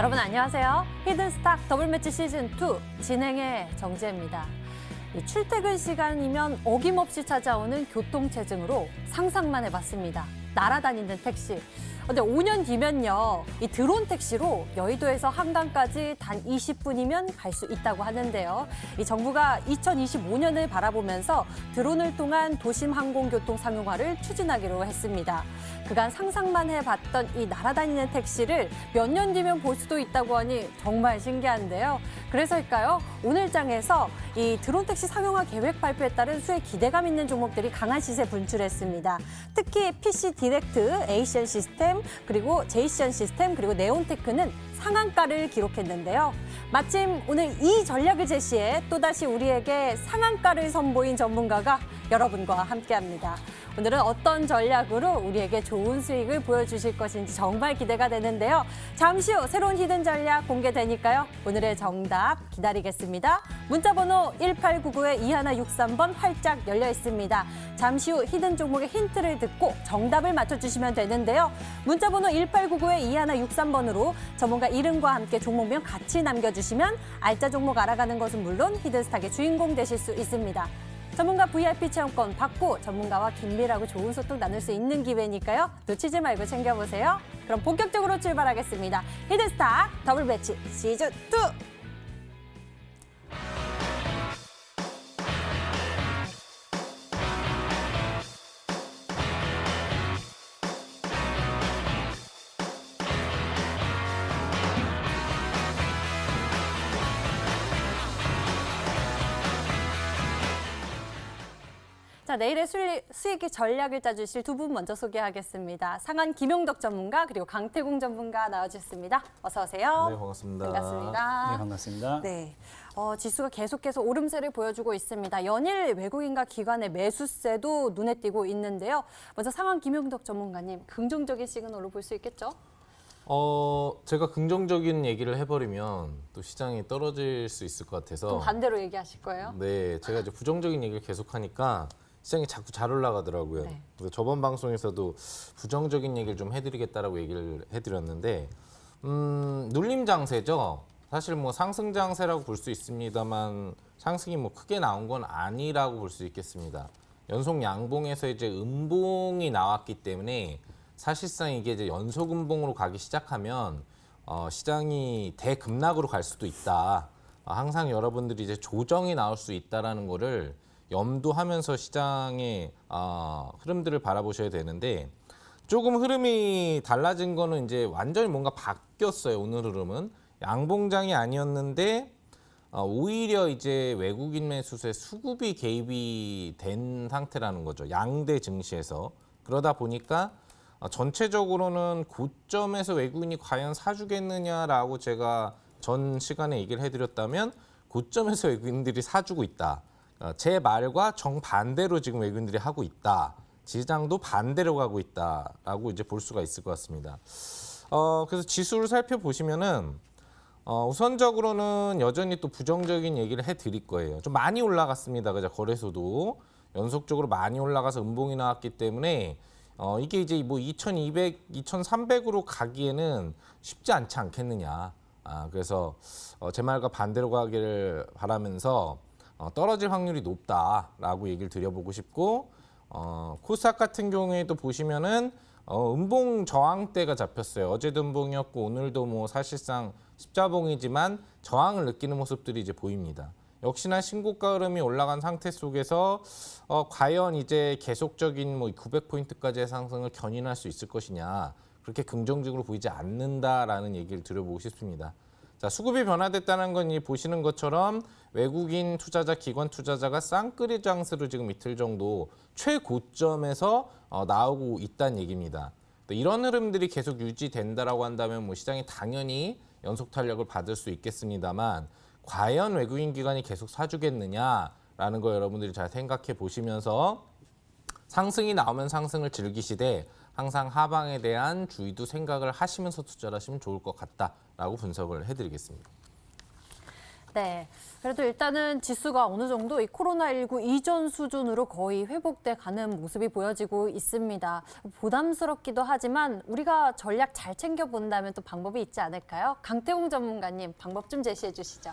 여러분 안녕하세요. 히든스탁 더블매치 시즌2 진행의 정지혜입니다. 출퇴근 시간이면 어김없이 찾아오는 교통체증으로 상상만 해봤습니다. 날아다니는 택시. 근데 5년 뒤면요, 이 드론 택시로 여의도에서 한강까지 단 20분이면 갈 수 있다고 하는데요. 이 정부가 2025년을 바라보면서 드론을 통한 도심 항공교통 상용화를 추진하기로 했습니다. 그간 상상만 해봤던 이 날아다니는 택시를 몇 년 뒤면 볼 수도 있다고 하니 정말 신기한데요. 그래서일까요? 오늘 장에서 이 드론 택시 상용화 계획 발표에 따른 수혜 기대감 있는 종목들이 강한 시세 분출했습니다. 특히 PC 디렉트, 에이시언 시스템, 그리고 제이시언 시스템, 그리고 네온테크는 상한가를 기록했는데요. 마침 오늘 이 전략을 제시해 또다시 우리에게 상한가를 선보인 전문가가 여러분과 함께합니다. 오늘은 어떤 전략으로 우리에게 좋은 수익을 보여주실 것인지 정말 기대가 되는데요. 잠시 후 새로운 히든 전략 공개되니까요. 오늘의 정답 기다리겠습니다. 문자번호 1899-2163번 활짝 열려 있습니다. 잠시 후 히든 종목의 힌트를 듣고 정답을 맞춰주시면 되는데요. 문자번호 1899-2163번으로 전문가 이름과 함께 종목명 같이 남겨주시면 알짜 종목 알아가는 것은 물론 히든스탁의 주인공 되실 수 있습니다. 전문가 VIP 체험권 받고 전문가와 긴밀하고 좋은 소통 나눌 수 있는 기회니까요. 놓치지 말고 챙겨보세요. 그럼 본격적으로 출발하겠습니다. 히든스탁 더블매치 시즌2. 자, 내일의 수익의 전략을 짜주실 두 분 먼저 소개하겠습니다. 상한 김용덕 전문가 그리고 강태공 전문가 나와주셨습니다. 어서 오세요. 네, 반갑습니다. 반갑습니다. 네, 반갑습니다. 네, 지수가 계속해서 오름세를 보여주고 있습니다. 연일 외국인과 기관의 매수세도 눈에 띄고 있는데요. 먼저 상한 김용덕 전문가님, 긍정적인 시그널로 볼 수 있겠죠? 제가 긍정적인 얘기를 해버리면 또 시장이 떨어질 수 있을 것 같아서 또 반대로 얘기하실 거예요? 네, 제가 이제 부정적인 얘기를 계속하니까 시장이 자꾸 잘 올라가더라고요. 네. 그래서 저번 방송에서도 부정적인 얘기를 좀 해드리겠다라고 얘기를 해드렸는데 눌림 장세죠. 사실 뭐 상승 장세라고 볼 수 있습니다만 상승이 뭐 크게 나온 건 아니라고 볼 수 있겠습니다. 연속 양봉에서 이제 음봉이 나왔기 때문에 사실상 이게 이제 연속 음봉으로 가기 시작하면 시장이 대급락으로 갈 수도 있다. 항상 여러분들이 이제 조정이 나올 수 있다라는 거를 염두하면서 시장의 흐름들을 바라보셔야 되는데 조금 흐름이 달라진 거는 이제 완전히 뭔가 바뀌었어요. 오늘 흐름은 양봉장이 아니었는데 오히려 이제 외국인 매수세 수급이 개입이 된 상태라는 거죠. 양대 증시에서. 그러다 보니까 전체적으로는 고점에서 외국인이 과연 사주겠느냐라고 제가 전 시간에 얘기를 해드렸다면 고점에서 외국인들이 사주고 있다. 제 말과 정반대로 지금 외국인들이 하고 있다. 시장도 반대로 가고 있다라고 이제 볼 수가 있을 것 같습니다. 그래서 지수를 살펴보시면은 우선적으로는 여전히 또 부정적인 얘기를 해드릴 거예요. 좀 많이 올라갔습니다. 그죠? 거래소도 연속적으로 많이 올라가서 음봉이 나왔기 때문에 이게 이제 뭐 2200, 2300으로 가기에는 쉽지 않지 않겠느냐. 그래서 제 말과 반대로 가기를 바라면서 떨어질 확률이 높다라고 얘기를 드려보고 싶고 코스닥 같은 경우에도 보시면은 음봉 저항대가 잡혔어요. 어제도 음봉이었고 오늘도 뭐 사실상 십자봉이지만 저항을 느끼는 모습들이 이제 보입니다. 역시나 신고가 흐름이 올라간 상태 속에서 과연 이제 계속적인 뭐 900포인트까지의 상승을 견인할 수 있을 것이냐, 그렇게 긍정적으로 보이지 않는다라는 얘기를 드려보고 싶습니다. 자, 수급이 변화됐다는 건 보시는 것처럼 외국인 투자자, 기관 투자자가 쌍끌이 장세로 지금 이틀 정도 최고점에서 나오고 있다는 얘기입니다. 이런 흐름들이 계속 유지된다라고 한다면 뭐 시장이 당연히 연속 탄력을 받을 수 있겠습니다만 과연 외국인 기관이 계속 사주겠느냐라는 거 여러분들이 잘 생각해 보시면서 상승이 나오면 상승을 즐기시되 항상 하방에 대한 주의도 생각을 하시면서 투자를 하시면 좋을 것 같다라고 분석을 해드리겠습니다. 네, 그래도 일단은 지수가 어느 정도 이 코로나19 이전 수준으로 거의 회복돼 가는 모습이 보여지고 있습니다. 부담스럽기도 하지만 우리가 전략 잘 챙겨본다면 또 방법이 있지 않을까요? 강태공 전문가님, 방법 좀 제시해 주시죠.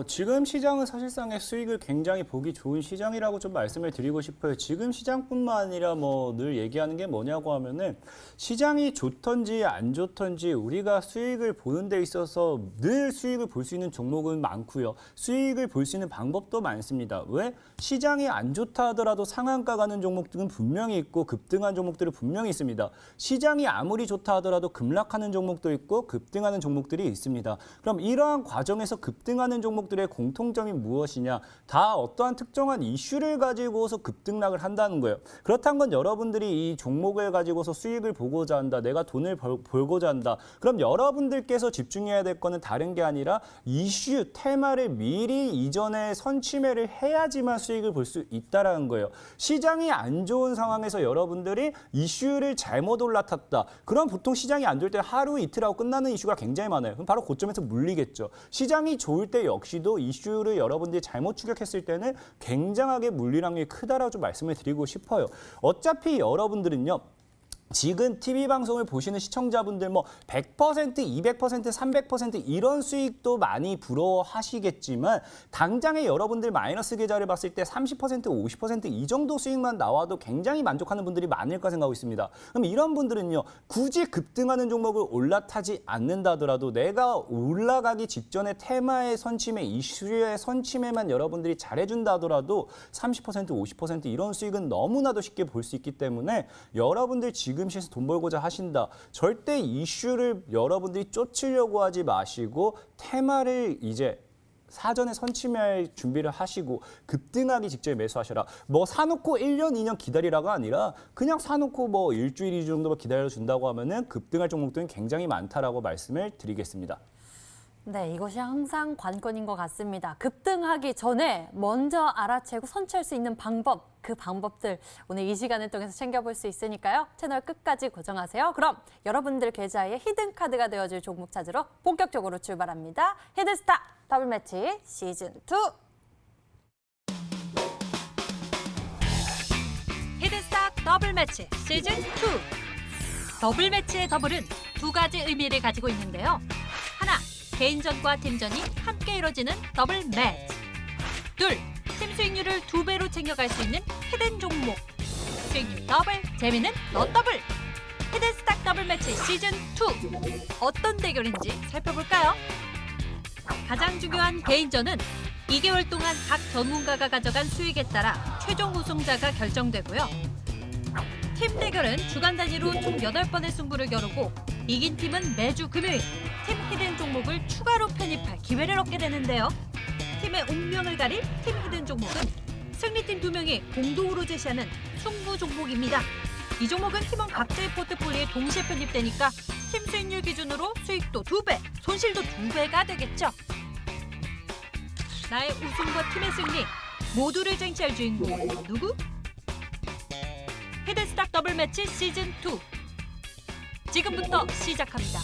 지금 시장은 사실상의 수익을 굉장히 보기 좋은 시장이라고 좀 말씀을 드리고 싶어요. 지금 시장뿐만 아니라 뭐 늘 얘기하는 게 뭐냐고 하면은 시장이 좋던지 안 좋던지 우리가 수익을 보는 데 있어서 늘 수익을 볼 수 있는 종목은 많고요. 수익을 볼 수 있는 방법도 많습니다. 왜? 시장이 안 좋다 하더라도 상한가 가는 종목들은 분명히 있고 급등한 종목들은 분명히 있습니다. 시장이 아무리 좋다 하더라도 급락하는 종목도 있고 급등하는 종목들이 있습니다. 그럼 이러한 과정에서 급등하는 종목들의 공통점이 무엇이냐? 다 어떠한 특정한 이슈를 가지고서 급등락을 한다는 거예요. 그렇다는 건 여러분들이 이 종목을 가지고서 수익을 보고자 한다. 내가 돈을 벌고자 한다. 그럼 여러분들께서 집중해야 될 거는 다른 게 아니라 이슈, 테마를 미리 이전에 선취매를 해야지만 수익을 볼 수 있다는 거예요. 시장이 안 좋은 상황에서 여러분들이 이슈를 잘못 올라탔다. 그럼 보통 시장이 안 좋을 때 하루 이틀하고 끝나는 이슈가 굉장히 많아요. 그럼 바로 고점에서 물리겠죠. 시장이 좋을 때 역시도 이슈를 여러분들이 잘못 추격했을 때는 굉장하게 물릴 확률이 크다라고 좀 말씀을 드리고 싶어요. 어차피 여러분들은요. 지금 TV방송을 보시는 시청자분들 뭐 100%, 200%, 300% 이런 수익도 많이 부러워하시겠지만 당장에 여러분들 마이너스 계좌를 봤을 때 30%, 50%이 정도 수익만 나와도 굉장히 만족하는 분들이 많을 까 생각하고 있습니다. 그럼 이런 분들은요. 굳이 급등하는 종목을 올라타지 않는다 하더라도 내가 올라가기 직전에 테마의 선침에 이슈의 선침에만 여러분들이 잘해준다 하더라도 30%, 50% 이런 수익은 너무나도 쉽게 볼 수 있기 때문에 여러분들 지금 시에서 돈 벌고자 하신다. 절대 이슈를 여러분들이 쫓으려고 하지 마시고 테마를 이제 사전에 선침할 준비를 하시고 급등하기 직전에 매수하셔라. 뭐 사놓고 1년, 2년 기다리라가 아니라 그냥 사놓고 뭐 일주일, 2주 정도만 기다려준다고 하면은 급등할 종목들은 굉장히 많다라고 말씀을 드리겠습니다. 네, 이것이 항상 관건인 것 같습니다. 급등하기 전에 먼저 알아채고 선취할 수 있는 방법, 그 방법들 오늘 이 시간을 통해서 챙겨볼 수 있으니까요. 채널 끝까지 고정하세요. 그럼 여러분들 계좌에 히든카드가 되어줄 종목 찾으러 본격적으로 출발합니다. 히든스타 더블매치 시즌2. 히든스타 더블매치 시즌2. 더블매치의 더블은 두 가지 의미를 가지고 있는데요. 하나, 개인전과 팀전이 함께 이뤄지는 더블 매치. 둘, 팀 수익률을 2배로 챙겨갈 수 있는 히든 종목. 수익률 더블, 재미는 너 더블. 히든스탁 더블 매치 시즌 2. 어떤 대결인지 살펴볼까요? 가장 중요한 개인전은 2개월 동안 각 전문가가 가져간 수익에 따라 최종 우승자가 결정되고요. 팀 대결은 주간 단위로 총 8번의 승부를 겨루고 이긴 팀은 매주 금요일 팀 히든 종목을 추가로 편입할 기회를 얻게 되는데요. 팀의 운명을 가릴 팀 히든 종목은 승리팀 2명이 공동으로 제시하는 승부 종목입니다. 이 종목은 팀원 각자의 포트폴리오에 동시에 편입되니까 팀 수익률 기준으로 수익도 2배, 손실도 2배가 되겠죠. 나의 우승과 팀의 승리 모두를 쟁취할 주인공은 누구? 히든스탁 더블 매치 시즌 2. 지금부터 시작합니다.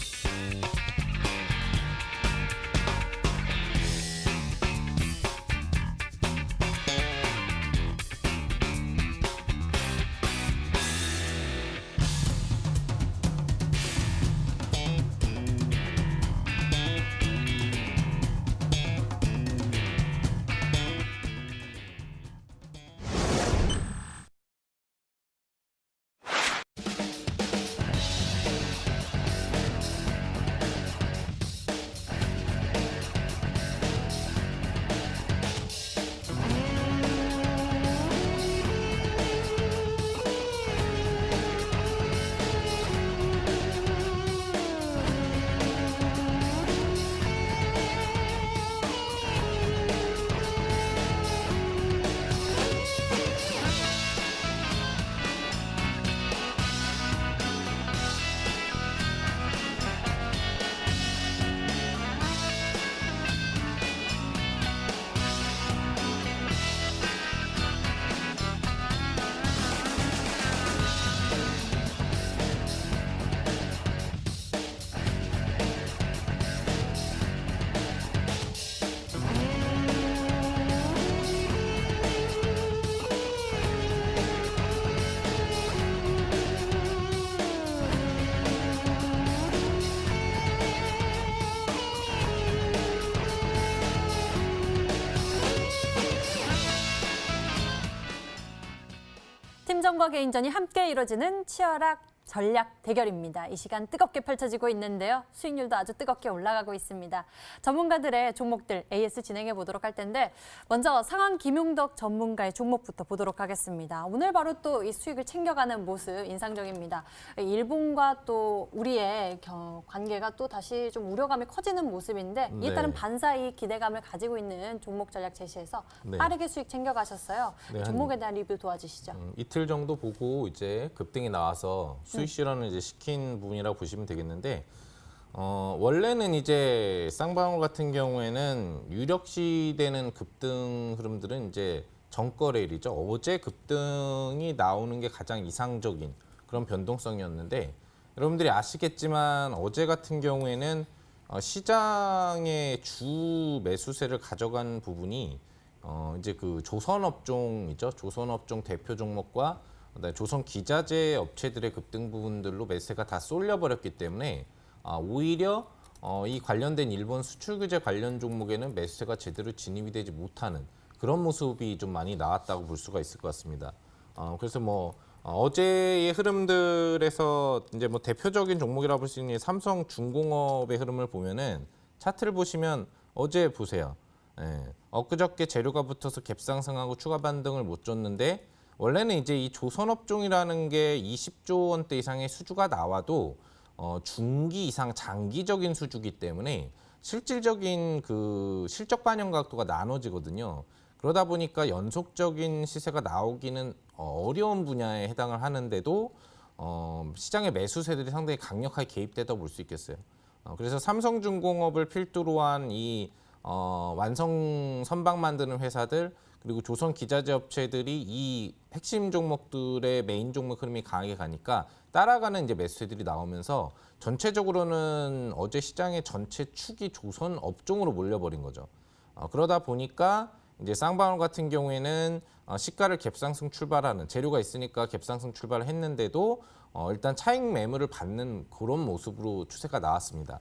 개인전과 개인전이 함께 이뤄지는 치열한 전략 대결입니다. 이 시간 뜨겁게 펼쳐지고 있는데요. 수익률도 아주 뜨겁게 올라가고 있습니다. 전문가들의 종목들 AS 진행해 보도록 할 텐데 먼저 상황 김용덕 전문가의 종목부터 보도록 하겠습니다. 오늘 바로 또 이 수익을 챙겨가는 모습 인상적입니다. 일본과 또 우리의 관계가 또 다시 좀 우려감이 커지는 모습인데 이에 따른 반사이 기대감을 가지고 있는 종목 전략 제시해서 빠르게 수익 챙겨가셨어요. 종목에 대한 리뷰 도와주시죠. 이틀 정도 보고 이제 급등이 나와서 수익 실현을 이제 시킨 부분이라고 보시면 되겠는데 원래는 이제 쌍방울 같은 경우에는 유력시되는 급등 흐름들은 이제 전거래일이죠. 어제 급등이 나오는 게 가장 이상적인 그런 변동성이었는데 여러분들이 아시겠지만 어제 같은 경우에는 시장의 주 매수세를 가져간 부분이 이제 그 조선업종이죠. 조선업종 대표 종목과 그다음에 조선 기자재 업체들의 급등 부분들로 매수세가 다 쏠려버렸기 때문에 오히려 이 관련된 일본 수출 규제 관련 종목에는 매수세가 제대로 진입이 되지 못하는 그런 모습이 좀 많이 나왔다고 볼 수가 있을 것 같습니다. 그래서 뭐 어제의 흐름들에서 이제 뭐 대표적인 종목이라고 볼 수 있는 삼성중공업의 흐름을 보면은 차트를 보시면 어제 보세요. 엊그저께 재료가 붙어서 갭상승하고 추가 반등을 못 줬는데 원래는 이제 이 조선업종이라는 게 20조 원대 이상의 수주가 나와도 중기 이상 장기적인 수주기 때문에 실질적인 그 실적 반영 각도가 나눠지거든요. 그러다 보니까 연속적인 시세가 나오기는 어려운 분야에 해당을 하는데도 시장의 매수세들이 상당히 강력하게 개입되다 볼 수 있겠어요. 그래서 삼성중공업을 필두로 한 이 완성 선박 만드는 회사들 그리고 조선 기자재 업체들이 이 핵심 종목들의 메인 종목 흐름이 강하게 가니까 따라가는 이제 매수세들이 나오면서 전체적으로는 어제 시장의 전체 축이 조선 업종으로 몰려버린 거죠. 그러다 보니까 이제 쌍방울 같은 경우에는 시가를 갭상승 출발하는 재료가 있으니까 갭상승 출발을 했는데도 일단 차익 매물을 받는 그런 모습으로 추세가 나왔습니다.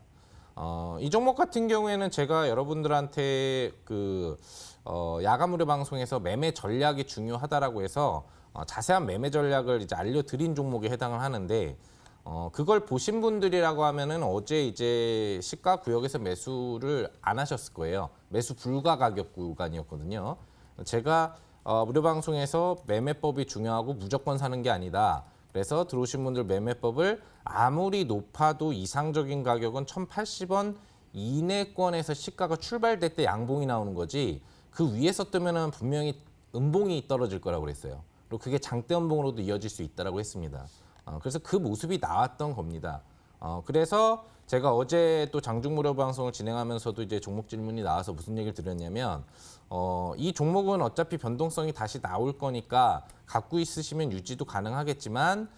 이 종목 같은 경우에는 제가 여러분들한테 그 야간 무료 방송에서 매매 전략이 중요하다라고 해서 자세한 매매 전략을 이제 알려드린 종목에 해당을 하는데 그걸 보신 분들이라고 하면은 어제 이제 시가 구역에서 매수를 안 하셨을 거예요. 매수 불가 가격 구간이었거든요. 제가 무료 방송에서 매매법이 중요하고 무조건 사는 게 아니다. 그래서 들어오신 분들 매매법을 아무리 높아도 이상적인 가격은 1,080원 이내권에서 시가가 출발될 때 양봉이 나오는 거지 그 위에서 뜨면은 분명히 음봉이 떨어질 거라고 그랬어요. 그리고 그게 장대 음봉으로도 이어질 수 있다라고 했습니다. 그래서 그 모습이 나왔던 겁니다. 그래서 제가 어제 또 장중무료 방송을 진행하면서도 이제 종목 질문이 나와서 무슨 얘기를 드렸냐면 이 종목은 어차피 변동성이 다시 나올 거니까 갖고 있으시면 유지도 가능하겠지만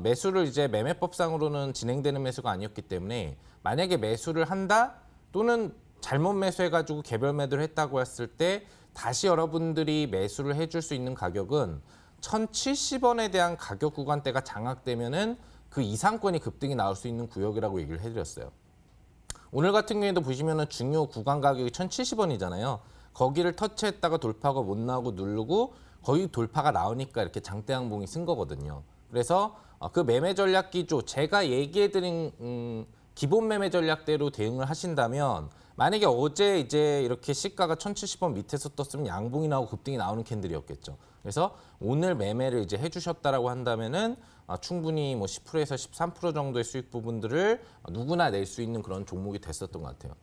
매수를 이제 매매법상으로는 진행되는 매수가 아니었기 때문에 만약에 매수를 한다 또는 잘못 매수해가지고 개별 매도를 했다고 했을 때 다시 여러분들이 매수를 해줄 수 있는 가격은 1,070원에 대한 가격 구간대가 장악되면은 그 이상권이 급등이 나올 수 있는 구역이라고 얘기를 해드렸어요. 오늘 같은 경우에도 보시면은 중요 구간 가격이 1,070원이잖아요. 거기를 터치했다가 돌파가 못 나오고 누르고 거의 돌파가 나오니까 이렇게 장대양봉이 쓴 거거든요. 그래서 그 매매 전략 기조 제가 얘기해드린 기본 매매 전략대로 대응을 하신다면 만약에 어제 이제 이렇게 시가가 1,070원 밑에서 떴으면 양봉이 나오고 급등이 나오는 캔들이었겠죠. 그래서 오늘 매매를 이제 해주셨다라고 한다면은 충분히 뭐 10%에서 13% 정도의 수익 부분들을 누구나 낼 수 있는 그런 종목이 됐었던 것 같아요.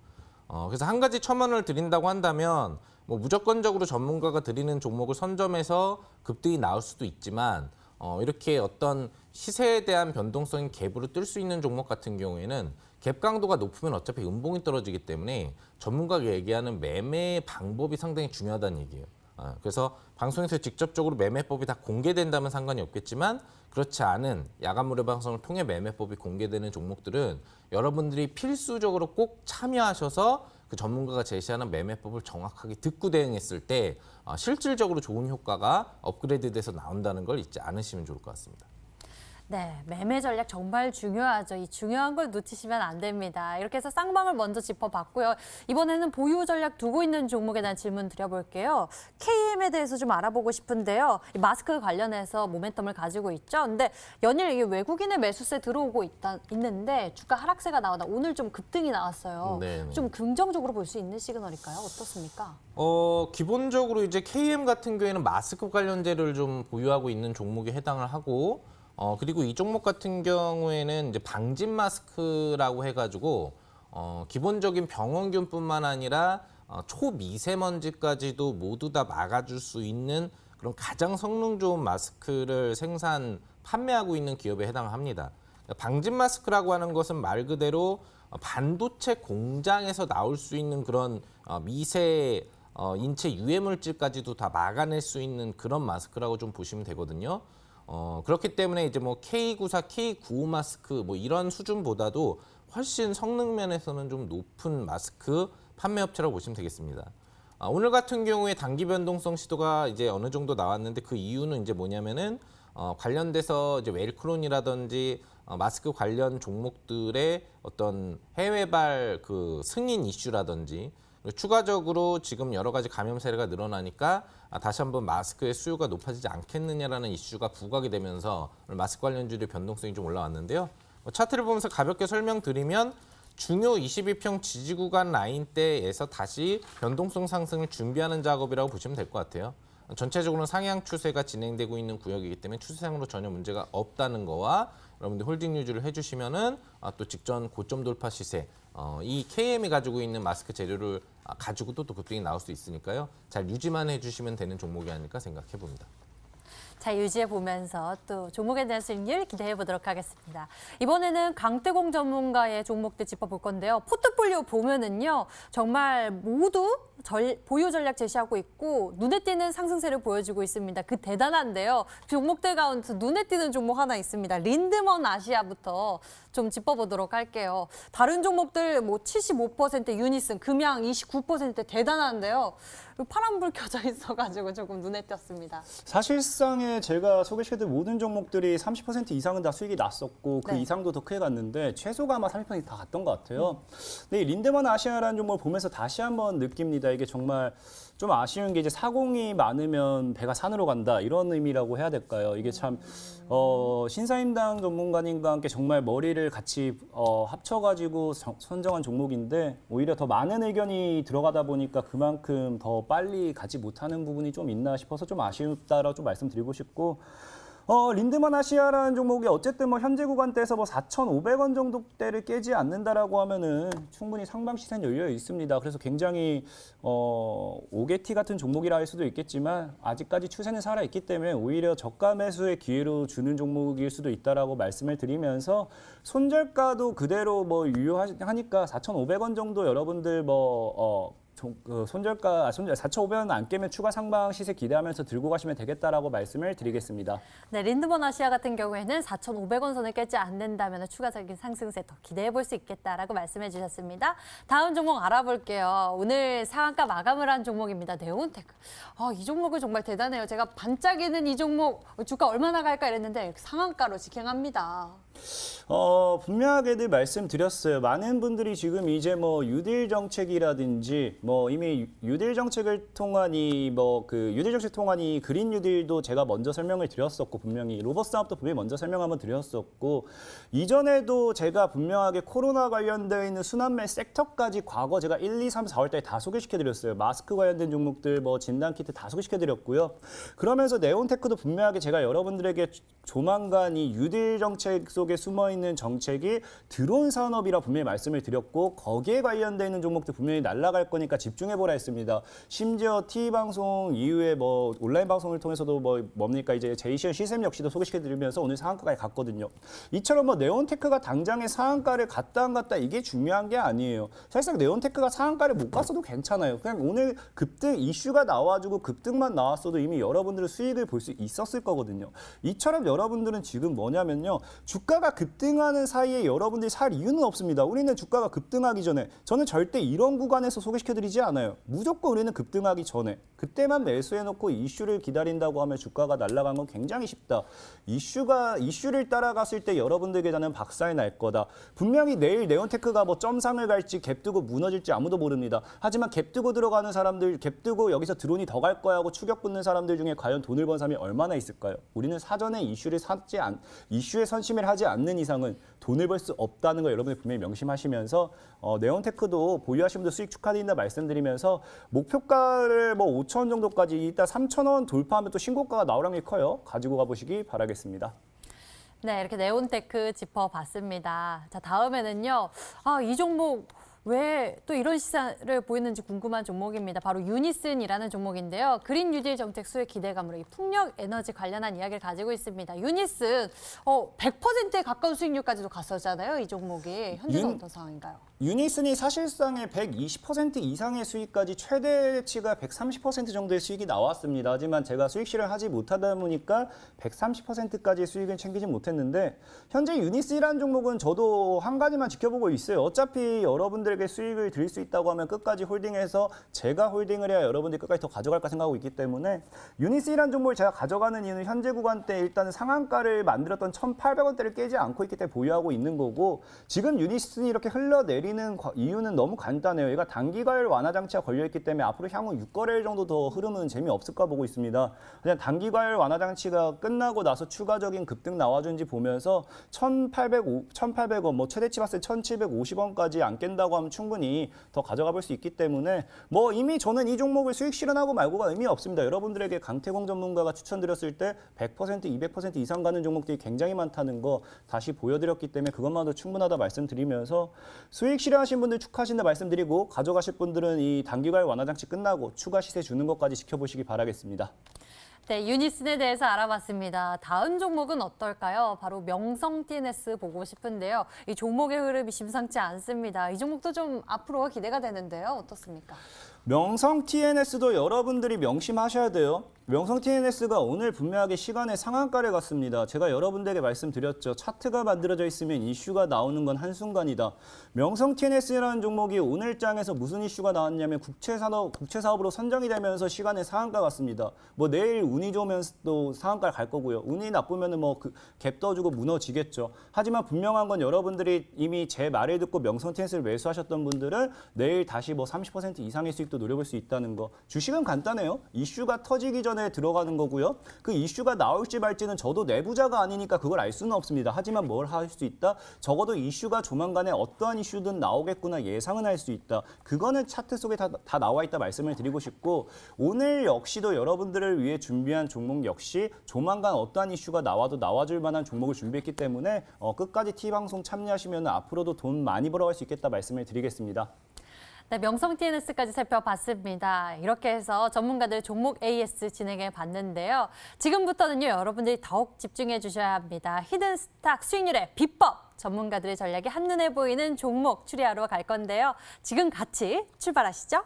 그래서 한 가지 첨언을 드린다고 한다면 뭐 무조건적으로 전문가가 드리는 종목을 선점해서 급등이 나올 수도 있지만 이렇게 어떤 시세에 대한 변동성인 갭으로 뜰 수 있는 종목 같은 경우에는 갭 강도가 높으면 어차피 음봉이 떨어지기 때문에 전문가가 얘기하는 매매 방법이 상당히 중요하다는 얘기예요. 그래서 방송에서 직접적으로 매매법이 다 공개된다면 상관이 없겠지만 그렇지 않은 야간 무료 방송을 통해 매매법이 공개되는 종목들은 여러분들이 필수적으로 꼭 참여하셔서 그 전문가가 제시하는 매매법을 정확하게 듣고 대응했을 때 실질적으로 좋은 효과가 업그레이드돼서 나온다는 걸 잊지 않으시면 좋을 것 같습니다. 네, 매매 전략 정말 중요하죠. 이 중요한 걸 놓치시면 안 됩니다. 이렇게 해서 쌍방을 먼저 짚어봤고요. 이번에는 보유 전략 두고 있는 종목에 대한 질문 드려볼게요. KM에 대해서 좀 알아보고 싶은데요. 이 마스크 관련해서 모멘텀을 가지고 있죠. 근데 연일 이게 외국인의 매수세 들어오고 있는데 주가 하락세가 나오다 오늘 좀 급등이 나왔어요. 네네. 좀 긍정적으로 볼 수 있는 시그널일까요? 어떻습니까? 기본적으로 이제 KM 같은 경우에는 마스크 관련재를 좀 보유하고 있는 종목에 해당을 하고 그리고 이 종목 같은 경우에는 이제 방진 마스크라고 해가지고 기본적인 병원균뿐만 아니라 초미세먼지까지도 모두 다 막아줄 수 있는 그런 가장 성능 좋은 마스크를 판매하고 있는 기업에 해당합니다. 방진 마스크라고 하는 것은 말 그대로 반도체 공장에서 나올 수 있는 그런 미세 인체 유해 물질까지도 다 막아낼 수 있는 그런 마스크라고 좀 보시면 되거든요. 그렇기 때문에 이제 뭐 K94, K95 마스크 뭐 이런 수준보다도 훨씬 성능 면에서는 좀 높은 마스크 판매 업체라고 보시면 되겠습니다. 오늘 같은 경우에 단기 변동성 시도가 이제 어느 정도 나왔는데 그 이유는 이제 뭐냐면은 관련돼서 이제 웰크론이라든지 마스크 관련 종목들의 어떤 해외발 그 승인 이슈라든지 추가적으로 지금 여러 가지 감염 사례가 늘어나니까 다시 한번 마스크의 수요가 높아지지 않겠느냐라는 이슈가 부각이 되면서 마스크 관련주들의 변동성이 좀 올라왔는데요. 차트를 보면서 가볍게 설명드리면 중요 22평 지지 구간 라인대에서 다시 변동성 상승을 준비하는 작업이라고 보시면 될 것 같아요. 전체적으로는 상향 추세가 진행되고 있는 구역이기 때문에 추세상으로 전혀 문제가 없다는 거와 여러분들 홀딩 유지를 해주시면은 또 직전 고점 돌파 시세 이 KM이 가지고 있는 마스크 재료를 가지고도 또 급등이 나올 수 있으니까요. 잘 유지만 해주시면 되는 종목이 아닐까 생각해 봅니다. 잘 유지해 보면서 또 종목에 대한 수익률 기대해 보도록 하겠습니다. 이번에는 강태공 전문가의 종목들 짚어볼 건데요. 포트폴리오 보면은요, 정말 모두 보유 전략 제시하고 있고 눈에 띄는 상승세를 보여주고 있습니다. 그 대단한데요. 종목들 가운데 눈에 띄는 종목 하나 있습니다. 린드먼 아시아부터 좀 짚어보도록 할게요. 다른 종목들 뭐 75% 유니슨, 금양 29% 대단한데요. 파란불 켜져 있어가지고 조금 눈에 띄었습니다. 사실상에 제가 소개시켜드린 모든 종목들이 30% 이상은 다 수익이 났었고 그 네. 이상도 더 크게 갔는데 최소가 아마 30% 다 갔던 것 같아요. 근데 이 린드먼 아시아라는 종목을 보면서 다시 한번 느낍니다. 이게 정말 좀 아쉬운 게 이제 사공이 많으면 배가 산으로 간다 이런 의미라고 해야 될까요? 이게 참 신사임당 전문가님과 함께 정말 머리를 같이 합쳐가지고 선정한 종목인데 오히려 더 많은 의견이 들어가다 보니까 그만큼 더 빨리 가지 못하는 부분이 좀 있나 싶어서 좀 아쉽다라고 좀 말씀드리고 싶고 린드먼 아시아라는 종목이 어쨌든 뭐 현재 구간대에서 뭐 4,500원 정도대를 깨지 않는다라고 하면은 충분히 상방 시세는 열려 있습니다. 그래서 굉장히 오게티 같은 종목이라 할 수도 있겠지만 아직까지 추세는 살아 있기 때문에 오히려 저가 매수의 기회로 주는 종목일 수도 있다라고 말씀을 드리면서 손절가도 그대로 뭐 유효하니까 4,500원 정도 여러분들 손절가 4,500원 안 깨면 추가 상방 시세 기대하면서 들고 가시면 되겠다라고 말씀을 드리겠습니다. 네, 린드먼 아시아 같은 경우에는 4,500원 선을 깨지 않는다면 추가적인 상승세 더 기대해 볼 수 있겠다라고 말씀해 주셨습니다. 다음 종목 알아볼게요. 오늘 상한가 마감을 한 종목입니다. 네온테크. 이 종목은 정말 대단해요. 제가 반짝이는 이 종목 주가 얼마나 갈까 이랬는데 상한가로 직행합니다. 분명하게 늘 말씀드렸어요. 많은 분들이 지금 이제 뭐 뉴딜 정책이라든지 뭐 이미 뉴딜 정책을 통한 뉴딜 정책 통한 이 그린 뉴딜도 제가 먼저 설명을 드렸었고 분명히 로봇 사업도 분명히 먼저 설명 한번 드렸었고 이전에도 제가 분명하게 코로나 관련되어 있는 순환매 섹터까지 과거 제가 1, 2, 3, 4월 달에 다 소개시켜 드렸어요. 마스크 관련된 종목들 뭐 진단 키트 다 소개시켜 드렸고요. 그러면서 네온테크도 분명하게 제가 여러분들에게 조만간 이 뉴딜 정책 속에 숨어 있는 정책이 드론 산업이라 분명히 말씀을 드렸고 거기에 관련되어 있는 종목들 분명히 날아갈 거니까 집중해보라 했습니다. 심지어 TV 방송 이후에 뭐 온라인 방송을 통해서도 이제 제이시언 시샘 역시도 소개시켜드리면서 오늘 상한가까지 갔거든요. 이처럼 뭐 네온테크가 당장의 상한가를 갔다 안 갔다 이게 중요한 게 아니에요. 사실상 네온테크가 상한가를 못 갔어도 괜찮아요. 그냥 오늘 급등 이슈가 나와주고 급등만 나왔어도 이미 여러분들은 수익을 볼 수 있었을 거거든요. 이처럼 여러분들은 지금 뭐냐면요. 주가 주가가 급등하는 사이에 여러분들이 살 이유는 없습니다. 우리는 주가가 급등하기 전에 저는 절대 이런 구간에서 소개시켜드리지 않아요. 무조건 우리는 급등하기 전에 그때만 매수해놓고 이슈를 기다린다고 하면 주가가 날아간 건 굉장히 쉽다. 이슈를 따라갔을 때 여러분들 계좌는 박살이 날 거다. 분명히 내일 네온테크가 뭐 점상을 갈지 갭 뜨고 무너질지 아무도 모릅니다. 하지만 갭 뜨고 들어가는 사람들, 갭 뜨고 여기서 드론이 더 갈 거야 하고 추격 붙는 사람들 중에 과연 돈을 번 사람이 얼마나 있을까요? 우리는 사전에 이슈에 선심을 하지 않는 이상은 돈을 벌 수 없다는 걸 여러분이 분명히 명심하시면서 네온테크도 보유하신 분들 수익 축하드린다 말씀드리면서 목표가를 뭐 5,000원 정도까지 일단 3,000원 돌파하면 또 신고가가 나오는 게 커요. 가지고 가보시기 바라겠습니다. 네, 이렇게 네온테크 짚어봤습니다. 자, 다음에는요. 이 종목 왜 또 이런 시세를 보이는지 궁금한 종목입니다. 바로 유니슨이라는 종목인데요. 그린 뉴딜 정책 수혜 기대감으로 이 풍력 에너지 관련한 이야기를 가지고 있습니다. 유니슨 100%에 가까운 수익률까지도 갔었잖아요. 이 종목이 현재는 어떤 상황인가요? 유니슨이 사실상의 120% 이상의 수익까지 최대치가 130% 정도의 수익이 나왔습니다. 하지만 제가 수익 실현을 하지 못하다 보니까 130%까지의 수익을 챙기지 못했는데 현재 유니슨이라는 종목은 저도 한 가지만 지켜보고 있어요. 어차피 여러분들에게 수익을 드릴 수 있다고 하면 끝까지 홀딩해서 제가 홀딩을 해야 여러분들이 끝까지 더 가져갈까 생각하고 있기 때문에 유니슨이라는 종목을 제가 가져가는 이유는 현재 구간대 일단은 상한가를 만들었던 1,800원대를 깨지 않고 있기 때문에 보유하고 있는 거고 지금 유니슨이 이렇게 흘러내리는 이유는 너무 간단해요. 얘가 단기과열 완화 장치가 걸려있기 때문에 앞으로 향후 6거래일 정도 더 흐름은 재미없을까 보고 있습니다. 그냥 단기과열 완화 장치가 끝나고 나서 추가적인 급등 나와준지 보면서 1,800원, 뭐 최대치 봤을 때 1,750원까지 안 깬다고 하면 충분히 더 가져가 볼 수 있기 때문에 뭐 이미 저는 이 종목을 수익 실현하고 말고가 의미 없습니다. 여러분들에게 강태공 전문가가 추천드렸을 때 100%, 200% 이상 가는 종목들이 굉장히 많다는 거 다시 보여드렸기 때문에 그것만도 충분하다 말씀드리면서 수익 실현하신 분들 축하하신다 말씀드리고 가져가실 분들은 이 단기과열 완화 장치 끝나고 추가 시세 주는 것까지 지켜보시기 바라겠습니다. 네, 유니슨에 대해서 알아봤습니다. 다음 종목은 어떨까요? 바로 명성 TNS 보고 싶은데요. 이 종목의 흐름이 심상치 않습니다. 이 종목도 좀 앞으로 기대가 되는데요. 어떻습니까? 명성 TNS도 여러분들이 명심하셔야 돼요. 명성 TNS가 오늘 분명하게 시간의 상한가를 갔습니다. 제가 여러분들에게 말씀드렸죠. 차트가 만들어져 있으면 이슈가 나오는 건 한순간이다. 명성 TNS라는 종목이 오늘 장에서 무슨 이슈가 나왔냐면 국채사업으로 선정이 되면서 시간의 상한가 갔습니다. 뭐 내일 운이 좋으면 또 상한가를 갈 거고요. 운이 나쁘면 뭐 갭 떠주고 무너지겠죠. 하지만 분명한 건 여러분들이 이미 제 말을 듣고 명성 TNS를 매수하셨던 분들은 내일 다시 뭐 30% 이상의 수익도 노려볼 수 있다는 거. 주식은 간단해요. 이슈가 터지기 전에 들어가는 거고요. 그 이슈가 나올지 말지는 저도 내부자가 아니니까 그걸 알 수는 없습니다. 하지만 뭘 할 수 있다? 적어도 이슈가 조만간에 어떠한 이슈든 나오겠구나 예상은 할 수 있다. 그거는 차트 속에 다 나와 있다 말씀을 드리고 싶고 오늘 역시도 여러분들을 위해 준비한 종목 역시 조만간 어떠한 이슈가 나와도 나와줄 만한 종목을 준비했기 때문에 끝까지 T방송 참여하시면 앞으로도 돈 많이 벌어갈 수 있겠다 말씀을 드리겠습니다. 네, 명성 TNS까지 살펴봤습니다. 이렇게 해서 전문가들 종목 AS 진행해 봤는데요. 지금부터는요, 여러분들이 더욱 집중해 주셔야 합니다. 히든 스탁 수익률의 비법, 전문가들의 전략이 한눈에 보이는 종목 추리하러 갈 건데요. 지금 같이 출발하시죠.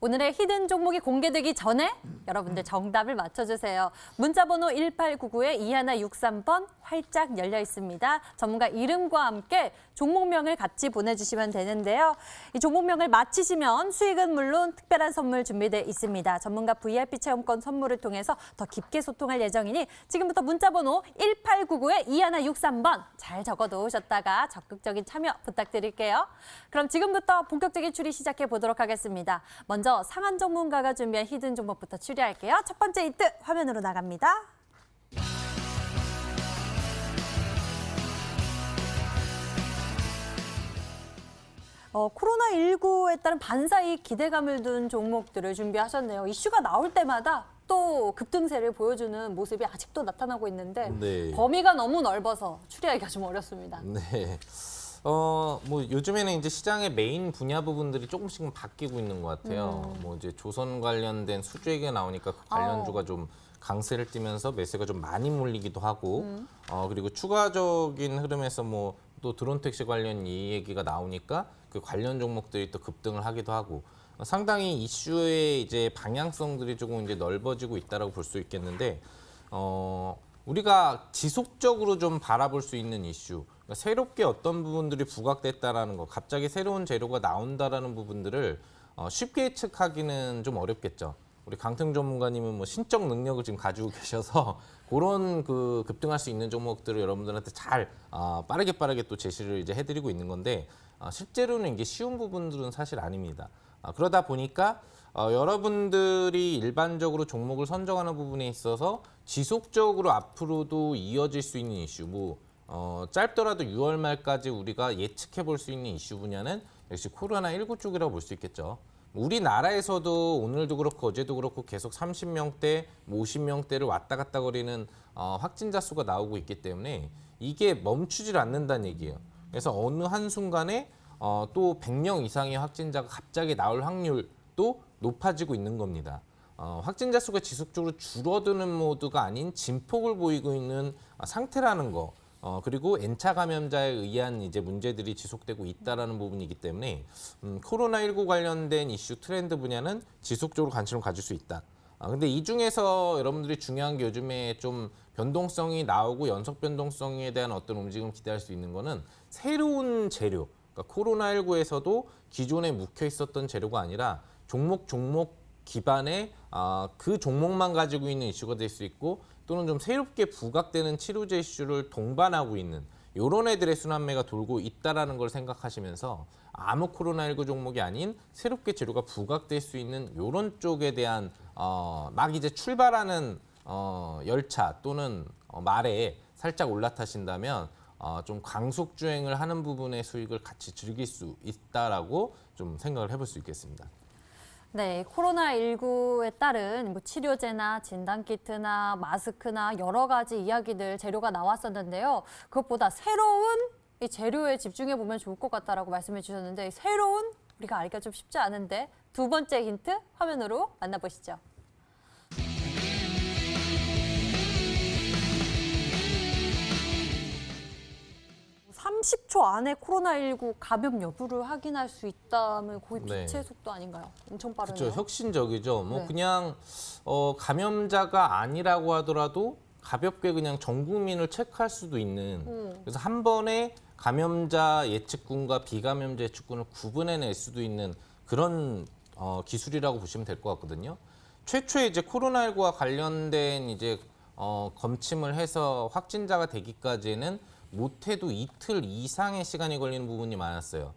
오늘의 히든 종목이 공개되기 전에 여러분들 정답을 맞춰주세요. 문자번호 1899에 2163번 활짝 열려 있습니다. 전문가 이름과 함께 종목명을 같이 보내주시면 되는데요. 이 종목명을 맞히시면 수익은 물론 특별한 선물 준비되어 있습니다. 전문가 VIP 체험권 선물을 통해서 더 깊게 소통할 예정이니 지금부터 문자번호 1899에 2163번 잘 적어놓으셨다가 적극적인 참여 부탁드릴게요. 그럼 지금부터 본격적인 추리 시작해 보도록 하겠습니다. 먼저 상한 전문가가 준비한 히든 종목부터 추리할게요. 첫 번째 이트 화면으로 나갑니다. 코로나19에 따른 반사이익 기대감을 둔 종목들을 준비하셨네요. 이슈가 나올 때마다 또 급등세를 보여주는 모습이 아직도 나타나고 있는데 네. 범위가 너무 넓어서 추리하기가 좀 어렵습니다. 네. 뭐 요즘에는 이제 시장의 메인 분야 부분들이 조금씩은 바뀌고 있는 것 같아요. 뭐 이제 조선 관련된 수주 얘기가 나오니까 그 관련주가 좀 강세를 띠면서 매수가 좀 많이 몰리기도 하고, 그리고 추가적인 흐름에서 뭐 또 드론 택시 관련 이 얘기가 나오니까 그 관련 종목들이 또 급등을 하기도 하고, 상당히 이슈의 이제 방향성들이 조금 이제 넓어지고 있다라고 볼 수 있겠는데, 우리가 지속적으로 좀 바라볼 수 있는 이슈, 그러니까 새롭게 어떤 부분들이 부각됐다라는 거, 갑자기 새로운 재료가 나온다라는 부분들을 쉽게 예측하기는 좀 어렵겠죠. 우리 강태웅 전문가님은 뭐 신적 능력을 지금 가지고 계셔서 그런 그 급등할 수 있는 종목들을 여러분들한테 잘 빠르게 또 제시를 이제 해드리고 있는 건데, 실제로는 이게 쉬운 부분들은 사실 아닙니다. 그러다 보니까 여러분들이 일반적으로 종목을 선정하는 부분에 있어서 지속적으로 앞으로도 이어질 수 있는 이슈, 뭐 짧더라도 6월 말까지 우리가 예측해 볼 수 있는 이슈 분야는 역시 코로나19 쪽이라고 볼 수 있겠죠. 우리나라에서도 오늘도 그렇고 어제도 그렇고 계속 30명대, 50명대를 왔다 갔다 거리는 확진자 수가 나오고 있기 때문에 이게 멈추질 않는다는 얘기예요. 그래서 어느 한순간에 또 100명 이상의 확진자가 갑자기 나올 확률도 높아지고 있는 겁니다. 확진자 수가 지속적으로 줄어드는 모드가 아닌 진폭을 보이고 있는 상태라는 거. 그리고 N차 감염자에 의한 이제 문제들이 지속되고 있다라는 부분이기 때문에 코로나19 관련된 이슈 트렌드 분야는 지속적으로 관심을 가질 수 있다. 근데 이 중에서 여러분들이 중요한 게 요즘에 좀 변동성이 나오고 연속 변동성에 대한 어떤 움직임을 기대할 수 있는 거는 새로운 재료, 그러니까 코로나19에서도 기존에 묵혀 있었던 재료가 아니라 종목 기반의 그 종목만 가지고 있는 이슈가 될 수 있고, 또는 좀 새롭게 부각되는 치료제 이슈를 동반하고 있는 이런 애들의 순환매가 돌고 있다라는 걸 생각하시면서 아무 코로나19 종목이 아닌 새롭게 재료가 부각될 수 있는 이런 쪽에 대한 막 이제 출발하는 열차 또는 말에 살짝 올라타신다면 좀 강속 주행을 하는 부분의 수익을 같이 즐길 수 있다라고 좀 생각을 해볼 수 있겠습니다. 네, 코로나19에 따른 뭐 치료제나 진단키트나 마스크나 여러 가지 이야기들, 재료가 나왔었는데요. 그것보다 새로운 이 재료에 집중해 보면 좋을 것 같다라고 말씀해 주셨는데, 새로운 우리가 알기가 좀 쉽지 않은데 두 번째 힌트 화면으로 만나보시죠. 30초 안에 코로나19 감염 여부를 확인할 수 있다면 거의 네. 빛의 속도 아닌가요? 엄청 빠르네요. 그렇죠. 혁신적이죠. 뭐 네. 그냥 감염자가 아니라고 하더라도 가볍게 그냥 전 국민을 체크할 수도 있는, 그래서 한 번에 감염자 예측군과 비감염자 예측군을 구분해낼 수도 있는 그런 기술이라고 보시면 될 것 같거든요. 최초에 이제 코로나19와 관련된 이제 검침을 해서 확진자가 되기까지는 못해도 이틀 이상의 시간이 걸리는 부분이 많았어요.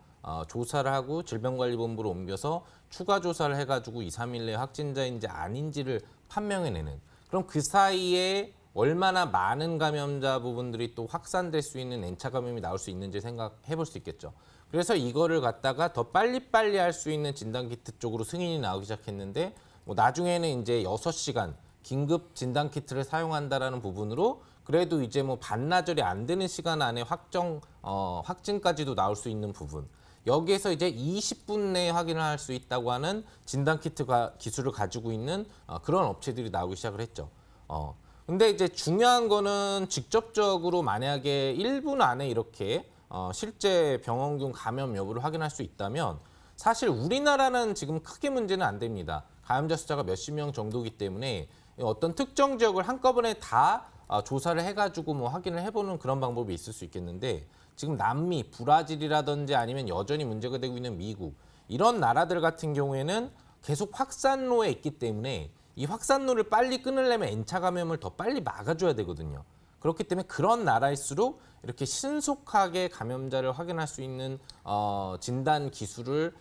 조사를 하고 질병관리본부로 옮겨서 추가 조사를 해가지고 2, 3일 내에 확진자인지 아닌지를 판명해내는. 그럼 그 사이에 얼마나 많은 감염자 부분들이 또 확산될 수 있는 N차 감염이 나올 수 있는지 생각해 볼 수 있겠죠. 그래서 이거를 갖다가 더 빨리빨리 할 수 있는 진단키트 쪽으로 승인이 나오기 시작했는데, 뭐 나중에는 이제 6시간 긴급 진단키트를 사용한다라는 부분으로 그래도 이제 뭐 반나절이 안 되는 시간 안에 확진까지도 나올 수 있는 부분. 여기에서 이제 20분 내에 확인을 할 수 있다고 하는 진단키트 기술을 가지고 있는 그런 업체들이 나오기 시작을 했죠. 근데 이제 중요한 거는 직접적으로 만약에 1분 안에 이렇게 실제 병원균 감염 여부를 확인할 수 있다면 사실 우리나라는 지금 크게 문제는 안 됩니다. 감염자 숫자가 몇십 명 정도이기 때문에 어떤 특정 지역을 한꺼번에 다 조사를 해가지고 뭐 확인을 해보는 그런 방법이 있을 수 있겠는데, 지금 남미, 브라질이라든지 아니면 여전히 문제가 되고 있는 미국, 이런 나라들 같은 경우에는 계속 확산로에 있기 때문에 이 확산로를 빨리 끊으려면 N차 감염을 더 빨리 막아줘야 되거든요. 그렇기 때문에 그런 나라일수록 이렇게 신속하게 감염자를 확인할 수 있는 진단 기술을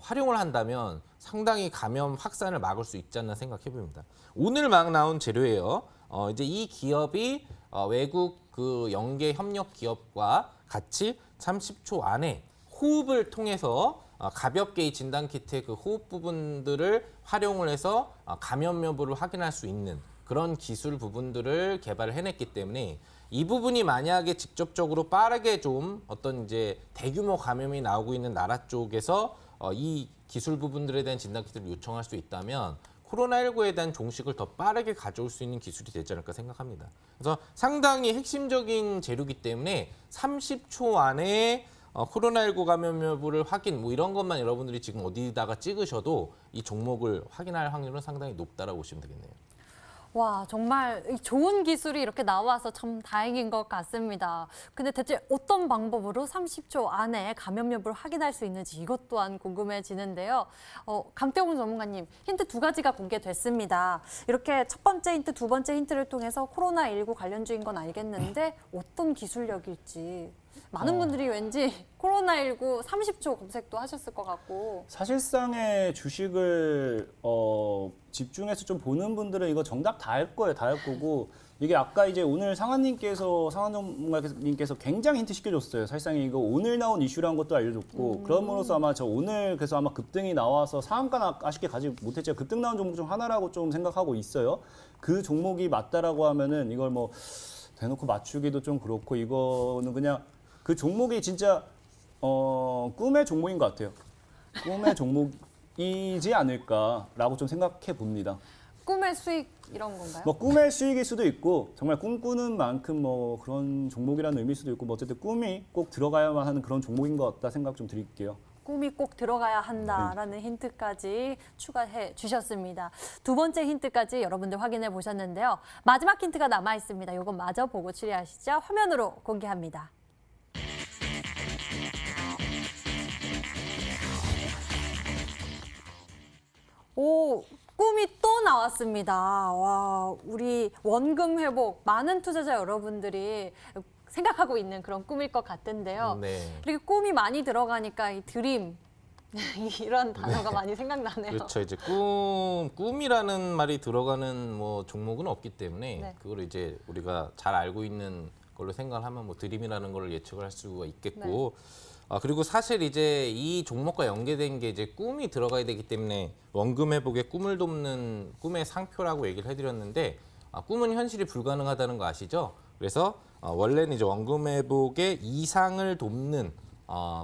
활용을 한다면 상당히 감염 확산을 막을 수 있지 않나 생각해 봅니다. 오늘 막 나온 재료예요. 이제 이 기업이 외국 그 연계 협력 기업과 같이 30초 안에 호흡을 통해서 가볍게 이 진단키트의 그 호흡 부분들을 활용을 해서 감염 여부를 확인할 수 있는 그런 기술 부분들을 개발을 해냈기 때문에 이 부분이 만약에 직접적으로 빠르게 좀 어떤 이제 대규모 감염이 나오고 있는 나라 쪽에서 이 기술 부분들에 대한 진단키트를 요청할 수 있다면 코로나19에 대한 종식을 더 빠르게 가져올 수 있는 기술이 되지 않을까 생각합니다. 그래서 상당히 핵심적인 재료이기 때문에 30초 안에 코로나19 감염 여부를 확인, 뭐 이런 것만 여러분들이 지금 어디다가 찍으셔도 이 종목을 확인할 확률은 상당히 높다라고 보시면 되겠네요. 와, 정말 좋은 기술이 이렇게 나와서 참 다행인 것 같습니다. 근데 대체 어떤 방법으로 30초 안에 감염 여부를 확인할 수 있는지 이것 또한 궁금해지는데요. 강태공 전문가님, 힌트 2가지가 공개됐습니다. 이렇게 첫 번째 힌트, 두 번째 힌트를 통해서 코로나19 관련주인 건 알겠는데 어떤 기술력일지 많은 분들이 왠지 코로나19 30초 검색도 하셨을 것 같고. 사실상의 주식을 집중해서 좀 보는 분들은 이거 정답 다 알 거예요. 다 알 거고 이게 아까 이제 오늘 상한 전문가님께서 굉장히 힌트 시켜줬어요. 사실상 이거 오늘 나온 이슈라는 것도 알려줬고 그럼으로써 아마 저 오늘 그래서 아마 급등이 나와서 상한가는 아쉽게 가지 못했지만 급등 나온 종목 중 하나라고 좀 생각하고 있어요. 그 종목이 맞다라고 하면은 이걸 뭐 대놓고 맞추기도 좀 그렇고 이거는 그냥 그 종목이 진짜 꿈의 종목인 것 같아요. 꿈의 종목이지 않을까라고 좀 생각해 봅니다. 꿈의 수익 이런 건가요? 뭐 꿈의 수익일 수도 있고 정말 꿈꾸는 만큼 뭐 그런 종목이라는 의미일 수도 있고 뭐 어쨌든 꿈이 꼭 들어가야만 하는 그런 종목인 것 같다 생각 좀 드릴게요. 꿈이 꼭 들어가야 한다라는 힌트까지 추가해 주셨습니다. 두 번째 힌트까지 여러분들 확인해 보셨는데요. 마지막 힌트가 남아 있습니다. 이건 마저 보고 추리하시죠. 화면으로 공개합니다. 오, 꿈이 또 나왔습니다. 와, 우리 원금 회복 많은 투자자 여러분들이 생각하고 있는 그런 꿈일 것 같은데요. 네. 이렇게 꿈이 많이 들어가니까 이 드림 이런 단어가 많이 생각나네요. 그렇죠. 이제 꿈이라는 말이 들어가는 뭐 종목은 없기 때문에 네. 그걸 이제 우리가 잘 알고 있는 걸로 생각을 하면 뭐 드림이라는 걸 예측을 할 수가 있겠고 그리고 사실 이제 이 종목과 연계된 게 이제 꿈이 들어가야 되기 때문에 원금 회복의 꿈을 돕는 꿈의 상표라고 얘기를 해드렸는데 꿈은 현실이 불가능하다는 거 아시죠? 그래서 원래는 이제 원금 회복의 이상을 돕는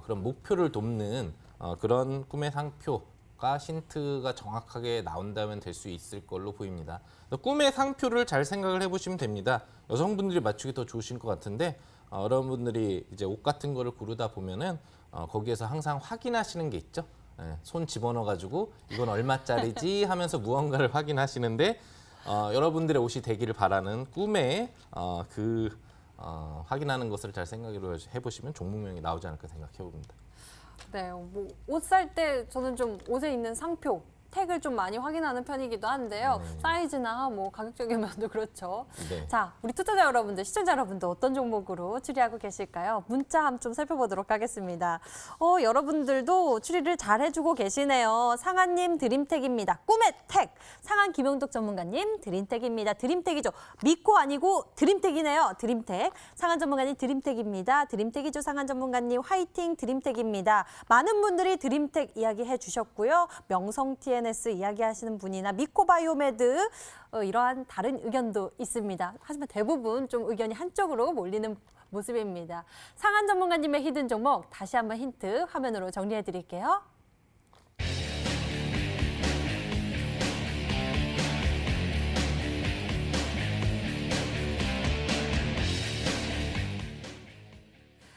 그런 목표를 돕는 그런 꿈의 상표가 힌트가 정확하게 나온다면 될 수 있을 걸로 보입니다. 꿈의 상표를 잘 생각을 해보시면 됩니다. 여성분들이 맞추기 더 좋으신 것 같은데 여러분들이 이제 옷 같은 거를 고르다 보면은 거기에서 항상 확인하시는 게 있죠. 손 집어넣어가지고 이건 얼마짜리지 하면서 무언가를 확인하시는데 여러분들의 옷이 되기를 바라는 꿈에 확인하는 것을 잘 생각을 해보시면 종목명이 나오지 않을까 생각해 봅니다. 네, 뭐 옷 살 때 저는 좀 옷에 있는 상표, 택을 좀 많이 확인하는 편이기도 한데요. 사이즈나 뭐 가격적인 면도 그렇죠. 네. 자, 우리 투자자 여러분들, 시청자 여러분들 어떤 종목으로 추리하고 계실까요? 문자 한번 좀 살펴보도록 하겠습니다. 여러분들도 추리를 잘 해주고 계시네요. 상한님 드림택입니다. 꿈의 택. 상한 김용덕 전문가님 드림택입니다. 드림택이죠. 미코 아니고 드림택이네요. 드림택. 상한 전문가님 드림택입니다. 드림택이죠. 상한 전문가님 화이팅 드림택입니다. 많은 분들이 드림택 이야기해 주셨고요. 명성 TNS 이야기하시는 분이나 미코바이오메드 이러한 다른 의견도 있습니다. 하지만 대부분 좀 의견이 한쪽으로 몰리는 모습입니다. 상한 전문가님의 히든 종목 다시 한번 힌트 화면으로 정리해 드릴게요.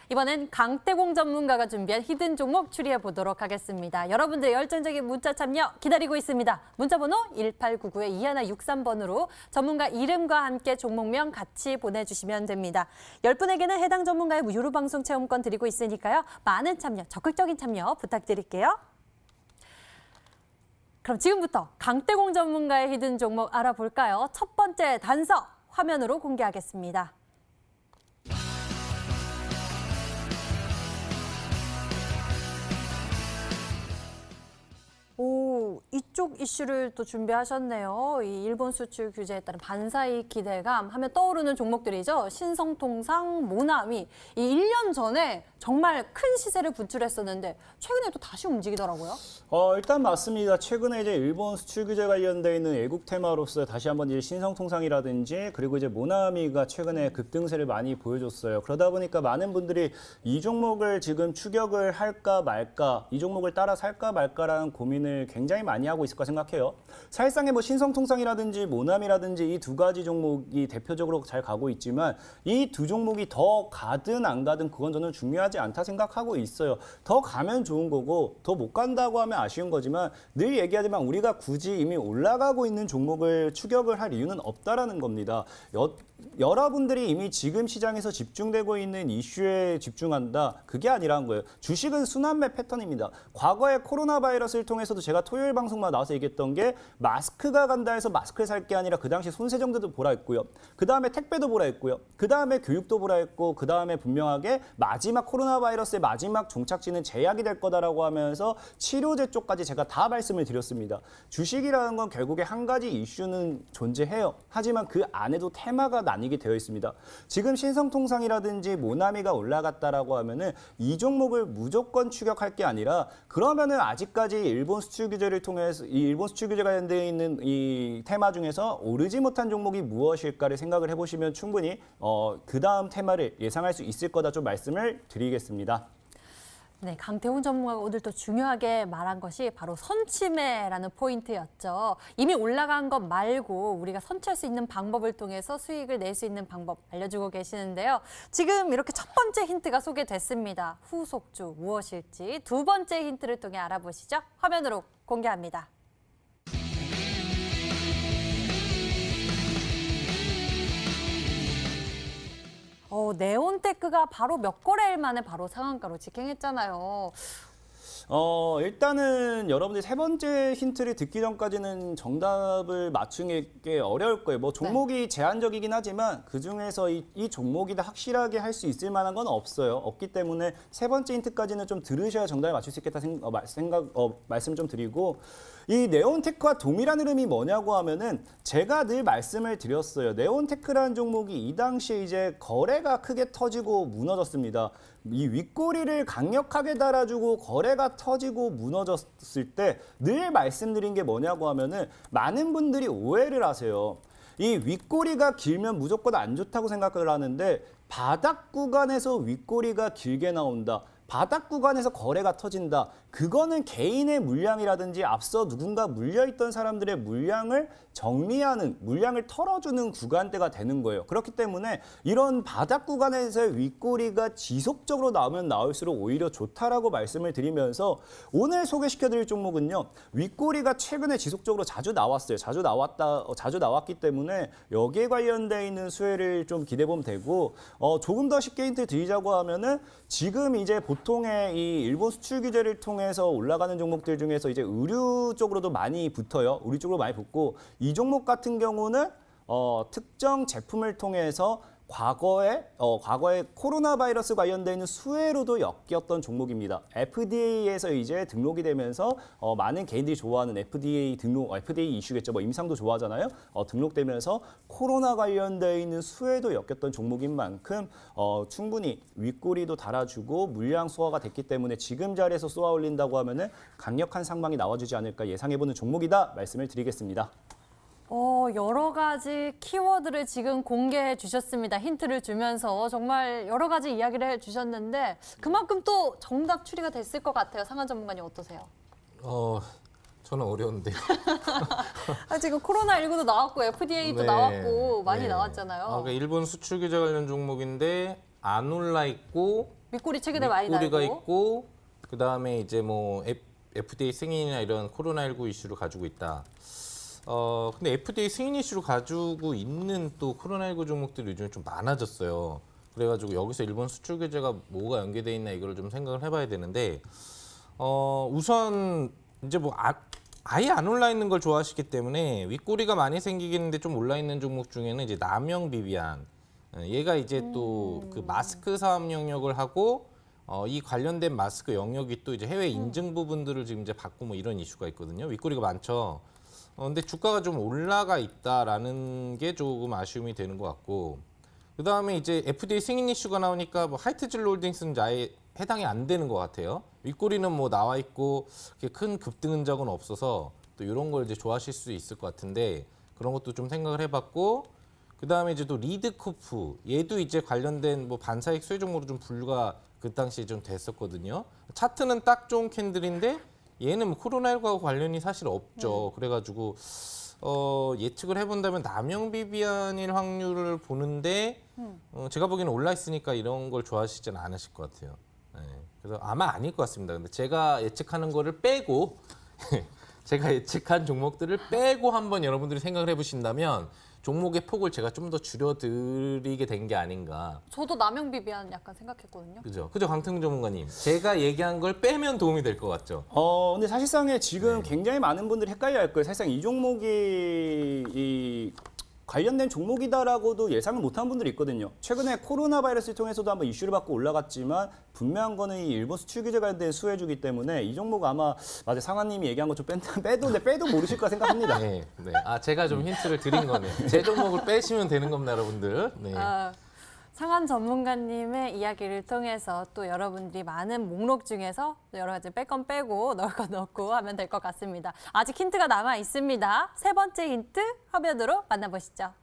이번엔 강태공 전문가가 준비한 히든 종목 추리해 보도록 하겠습니다. 여러분들의 열정적인 문자 참여 기다리고 있습니다. 문자번호 1899-2163번으로 전문가 이름과 함께 종목명 같이 보내주시면 됩니다. 10분에게는 해당 전문가의 무료 방송 체험권 드리고 있으니까요. 많은 참여, 적극적인 참여 부탁드릴게요. 그럼 지금부터 강태공 전문가의 히든 종목 알아볼까요? 첫 번째 단서 화면으로 공개하겠습니다. 오, 이쪽 이슈를 또 준비하셨네요. 이 일본 수출 규제에 따른 반사이익 기대감 하면 떠오르는 종목들이죠. 신성통상, 모나미. 이 1년 전에 정말 큰 시세를 분출했었는데 최근에 또 다시 움직이더라고요. 일단 맞습니다. 최근에 이제 일본 수출 규제 관련돼 있는 애국 테마로서 다시 한번 이제 신성통상이라든지 그리고 이제 모나미가 최근에 급등세를 많이 보여줬어요. 그러다 보니까 많은 분들이 이 종목을 지금 추격을 할까 말까, 이 종목을 따라 살까 말까라는 고민을 굉장히 많이 하고 있을 까 생각해요. 사실상의 뭐 신성통상이라든지 모나미라든지 이 두 가지 종목이 대표적으로 잘 가고 있지만 이 두 종목이 더 가든 안 가든 그건 저는 중요하지 않다 생각하고 있어요. 더 가면 좋은 거고 더 못 간다고 하면 아쉬운 거지만 늘 얘기하지만 우리가 굳이 이미 올라가고 있는 종목을 추격을 할 이유는 없다라는 겁니다. 여러분들이 이미 지금 시장에서 집중되고 있는 이슈에 집중한다. 그게 아니라는 거예요. 주식은 순환매 패턴입니다. 과거에 코로나 바이러스를 통해서도 제가 토요일 방송만 나와서 얘기했던 게 마스크가 간다 해서 마스크를 살 게 아니라 그 당시 손세정제도 보라 했고요. 그 다음에 택배도 보라 했고요. 그 다음에 교육도 보라 했고 그 다음에 분명하게 마지막 코로나 바이러스의 마지막 종착지는 제약이 될 거다라고 하면서 치료제 쪽까지 제가 다 말씀을 드렸습니다. 주식이라는 건 결국에 한 가지 이슈는 존재해요. 하지만 그 안에도 테마가 나뉘게 되어 있습니다. 지금 신성통상이라든지 모나미가 올라갔다라고 하면은 이 종목을 무조건 추격할 게 아니라 그러면은 아직까지 일본 수출 규제를 통해서 이 일본 수출 규제 관련되어 있는 이 테마 중에서 오르지 못한 종목이 무엇일까를 생각을 해보시면 충분히 그 다음 테마를 예상할 수 있을 거다 좀 말씀을 드리겠습니다. 네, 강태훈 전문가가 오늘 또 중요하게 말한 것이 바로 선침해라는 포인트였죠. 이미 올라간 것 말고 우리가 선취할 수 있는 방법을 통해서 수익을 낼 수 있는 방법 알려주고 계시는데요. 지금 이렇게 첫 번째 힌트가 소개됐습니다. 후속주 무엇일지 두 번째 힌트를 통해 알아보시죠. 화면으로 공개합니다. 네온테크가 바로 몇 거래일 만에 바로 상한가로 직행했잖아요. 일단은 여러분들이 세 번째 힌트를 듣기 전까지는 정답을 맞추기 어려울 거예요. 뭐 종목이 제한적이긴 하지만 그중에서 이 종목이다 확실하게 할 수 있을 만한 건 없어요. 없기 때문에 세 번째 힌트까지는 좀 들으셔야 정답을 맞출 수 있겠다 말씀 좀 드리고 이 네온테크와 동일한 흐름이 뭐냐고 하면은 제가 늘 말씀을 드렸어요. 네온테크라는 종목이 이 당시에 이제 거래가 크게 터지고 무너졌습니다. 이 윗꼬리를 강력하게 달아주고 거래가 터지고 무너졌을 때 늘 말씀드린 게 뭐냐고 하면은 많은 분들이 오해를 하세요. 이 윗꼬리가 길면 무조건 안 좋다고 생각을 하는데 바닥 구간에서 윗꼬리가 길게 나온다. 바닥 구간에서 거래가 터진다. 그거는 개인의 물량이라든지 앞서 누군가 물려있던 사람들의 물량을 정리하는, 물량을 털어주는 구간대가 되는 거예요. 그렇기 때문에 이런 바닥 구간에서의 윗꼬리가 지속적으로 나오면 나올수록 오히려 좋다라고 말씀을 드리면서 오늘 소개시켜드릴 종목은요. 윗꼬리가 최근에 지속적으로 자주 나왔어요. 자주 나왔기 때문에 여기에 관련되어 있는 수혜를 좀 기대보면 되고 조금 더 쉽게 힌트 드리자고 하면은 지금 이제 보통의 이 일본 수출 규제를 통해서 올라가는 종목들 중에서 이제 의류 쪽으로도 많이 붙어요. 의류 쪽으로 많이 붙고 이 종목 같은 경우는 특정 제품을 통해서 과거에 코로나 바이러스 관련돼 있는 수혜로도 엮였던 종목입니다. FDA에서 이제 등록이 되면서 많은 개인들이 좋아하는 FDA 이슈겠죠. 뭐 임상도 좋아하잖아요. 등록되면서 코로나 관련돼 있는 수혜도 엮였던 종목인 만큼 충분히 윗꼬리도 달아주고 물량 소화가 됐기 때문에 지금 자리에서 쏘아 올린다고 하면은 강력한 상방이 나와주지 않을까 예상해보는 종목이다 말씀을 드리겠습니다. 여러 가지 키워드를 지금 공개해 주셨습니다. 힌트를 주면서 정말 여러 가지 이야기를 해 주셨는데 그만큼 또 정답 추리가 됐을 것 같아요. 상한 전문가님 어떠세요? 저는 어려운데요. 지금 코로나19도 나왔고 FDA도 나왔고 많이 나왔잖아요. 그러니까 일본 수출 규제 관련 종목인데 안 올라 있고 윗꼬리 최근에 많이 나고 윗꼬리가 있고 그다음에 이제 뭐 FDA 승인이나 이런 코로나19 이슈를 가지고 있다. 근데 FDA 승인 이슈를 가지고 있는 또 코로나19 종목들이 요즘에 좀 많아졌어요. 그래가지고 여기서 일본 수출 규제가 뭐가 연계돼 있나 이거를 좀 생각을 해봐야 되는데, 우선 이제 뭐 아예 안 올라 있는 걸 좋아하시기 때문에 윗꼬리가 많이 생기겠는데 좀 올라 있는 종목 중에는 이제 남영 비비안, 얘가 이제 또 그 마스크 사업 영역을 하고 이 관련된 마스크 영역이 또 이제 해외 인증 부분들을 지금 이제 받고 뭐 이런 이슈가 있거든요. 윗꼬리가 많죠. 근데 주가가 좀 올라가 있다라는 게 조금 아쉬움이 되는 것 같고, 그 다음에 이제 FDA 승인 이슈가 나오니까 뭐 하이트즐 홀딩스는 아예 해당이 안 되는 것 같아요. 윗꼬리는 뭐 나와 있고 큰 급등 흔적은 없어서 또 이런 걸 이제 좋아하실 수 있을 것 같은데 그런 것도 좀 생각을 해봤고, 그 다음에 이제 또 리드코프 얘도 이제 관련된 뭐 반사익 수혜 종목으로 좀 분류가 그 당시에 좀 됐었거든요. 차트는 딱 좋은 캔들인데 얘는 뭐 코로나19하고 관련이 사실 없죠. 그래가지고 예측을 해본다면 남영 비비안일 확률을 보는데 제가 보기에는 올라 있으니까 이런 걸 좋아하시지는 않으실 것 같아요. 네. 그래서 아마 아닐 것 같습니다. 근데 제가 예측하는 거를 빼고 제가 예측한 종목들을 빼고 한번 여러분들이 생각을 해보신다면 종목의 폭을 제가 좀 더 줄여드리게 된 게 아닌가. 저도 남영 비비안 약간 생각했거든요. 그죠? 강태웅 전문가님. 제가 얘기한 걸 빼면 도움이 될 것 같죠? 근데 사실상에 지금 굉장히 많은 분들이 헷갈려 할 거예요. 사실상 이 종목이 관련된 종목이다라고도 예상을 못한 분들이 있거든요. 최근에 코로나 바이러스를 통해서도 한번 이슈를 받고 올라갔지만 분명한 거는 이 일본 수출 규제 관련된 수혜주기 때문에 이 종목 아마 맞아요. 상한님이 얘기한 거 좀 빼도 모르실 거라 생각합니다. 네. 제가 좀 힌트를 드린 거네요. 제 종목을 빼시면 되는 겁니다, 여러분들. 네. 상한 전문가님의 이야기를 통해서 또 여러분들이 많은 목록 중에서 여러 가지 뺄 건 빼고 넣을 건 넣고 하면 될 것 같습니다. 아직 힌트가 남아 있습니다. 세 번째 힌트 화면으로 만나보시죠.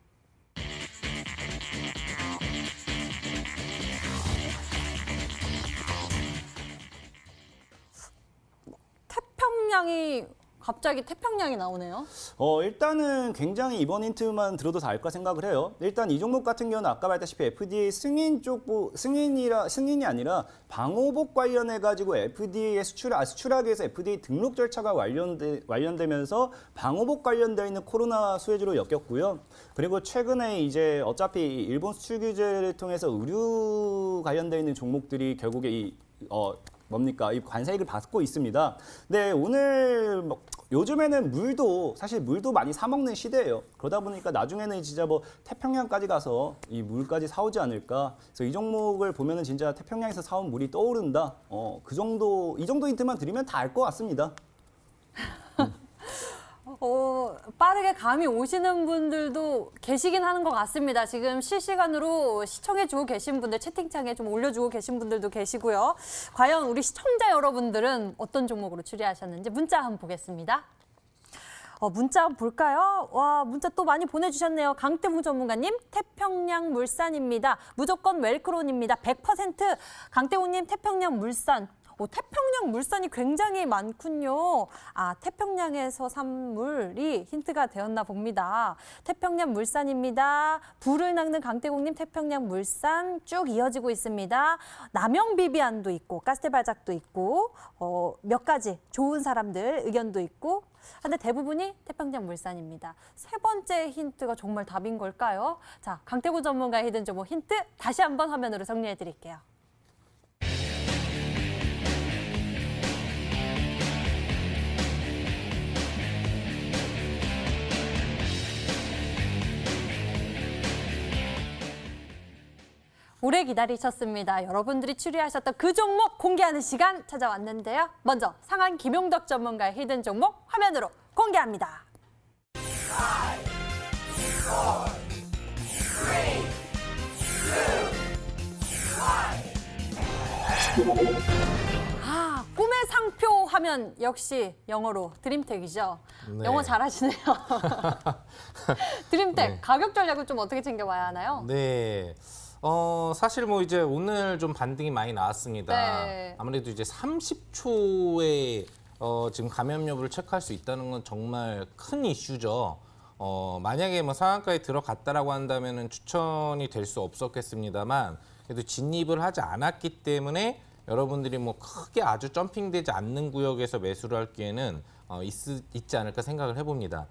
갑자기 태평양이 나오네요. 일단은 굉장히 이번 힌트만 들어도 다 알까 생각을 해요. 일단 이 종목 같은 경우는 아까 말했다시피 FDA 승인이 아니라 방호복 관련해 가지고 FDA에 수출하기 위해서 FDA 등록 절차가 완료되면서 방호복 관련되어 있는 코로나 수혜주로 엮였고요. 그리고 최근에 이제 어차피 일본 수출 규제를 통해서 의류 관련되어 있는 종목들이 결국에 이 관세익을 받고 있습니다. 네, 오늘 요즘에는 사실 물도 많이 사 먹는 시대예요. 그러다 보니까 나중에는 진짜 뭐 태평양까지 가서 이 물까지 사오지 않을까. 그래서 이 종목을 보면은 진짜 태평양에서 사온 물이 떠오른다. 이 정도 힌트만 드리면 다 알 것 같습니다. 빠르게 감이 오시는 분들도 계시긴 하는 것 같습니다. 지금 실시간으로 시청해주고 계신 분들, 채팅창에 좀 올려주고 계신 분들도 계시고요. 과연 우리 시청자 여러분들은 어떤 종목으로 추리하셨는지 문자 한번 보겠습니다. 문자 한번 볼까요? 와, 문자 또 많이 보내주셨네요. 강태웅 전문가님, 태평양 물산입니다. 무조건 웰크론입니다. 100% 강태웅님, 태평양 물산. 태평양 물산이 굉장히 많군요. 태평양에서 산 물이 힌트가 되었나 봅니다. 태평양 물산입니다. 불을 낚는 강태공님 태평양 물산 쭉 이어지고 있습니다. 남영 비비안도 있고 가스테발작도 있고 몇 가지 좋은 사람들 의견도 있고 근데 대부분이 태평양 물산입니다. 세 번째 힌트가 정말 답인 걸까요? 자, 강태구 전문가의 히든 종목 힌트 다시 한번 화면으로 정리해 드릴게요. 오래 기다리셨습니다. 여러분들이 추리하셨던 그 종목 공개하는 시간 찾아왔는데요. 먼저 상한 김용덕 전문가의 히든 종목 화면으로 공개합니다. 5, 4, 3, 2, 1. 꿈의 상표 하면 역시 영어로 드림텍이죠. 네. 영어 잘하시네요. 드림텍 네. 가격 전략을 좀 어떻게 챙겨봐야 하나요? 네. 사실 뭐 이제 오늘 좀 반등이 많이 나왔습니다. 네. 아무래도 이제 30초에 지금 감염 여부를 체크할 수 있다는 건 정말 큰 이슈죠. 만약에 뭐 상한가에 들어갔다라고 한다면은 추천이 될 수 없었겠습니다만 그래도 진입을 하지 않았기 때문에 여러분들이 뭐 크게 아주 점핑되지 않는 구역에서 매수를 할 기회는 있지 않을까 생각을 해봅니다.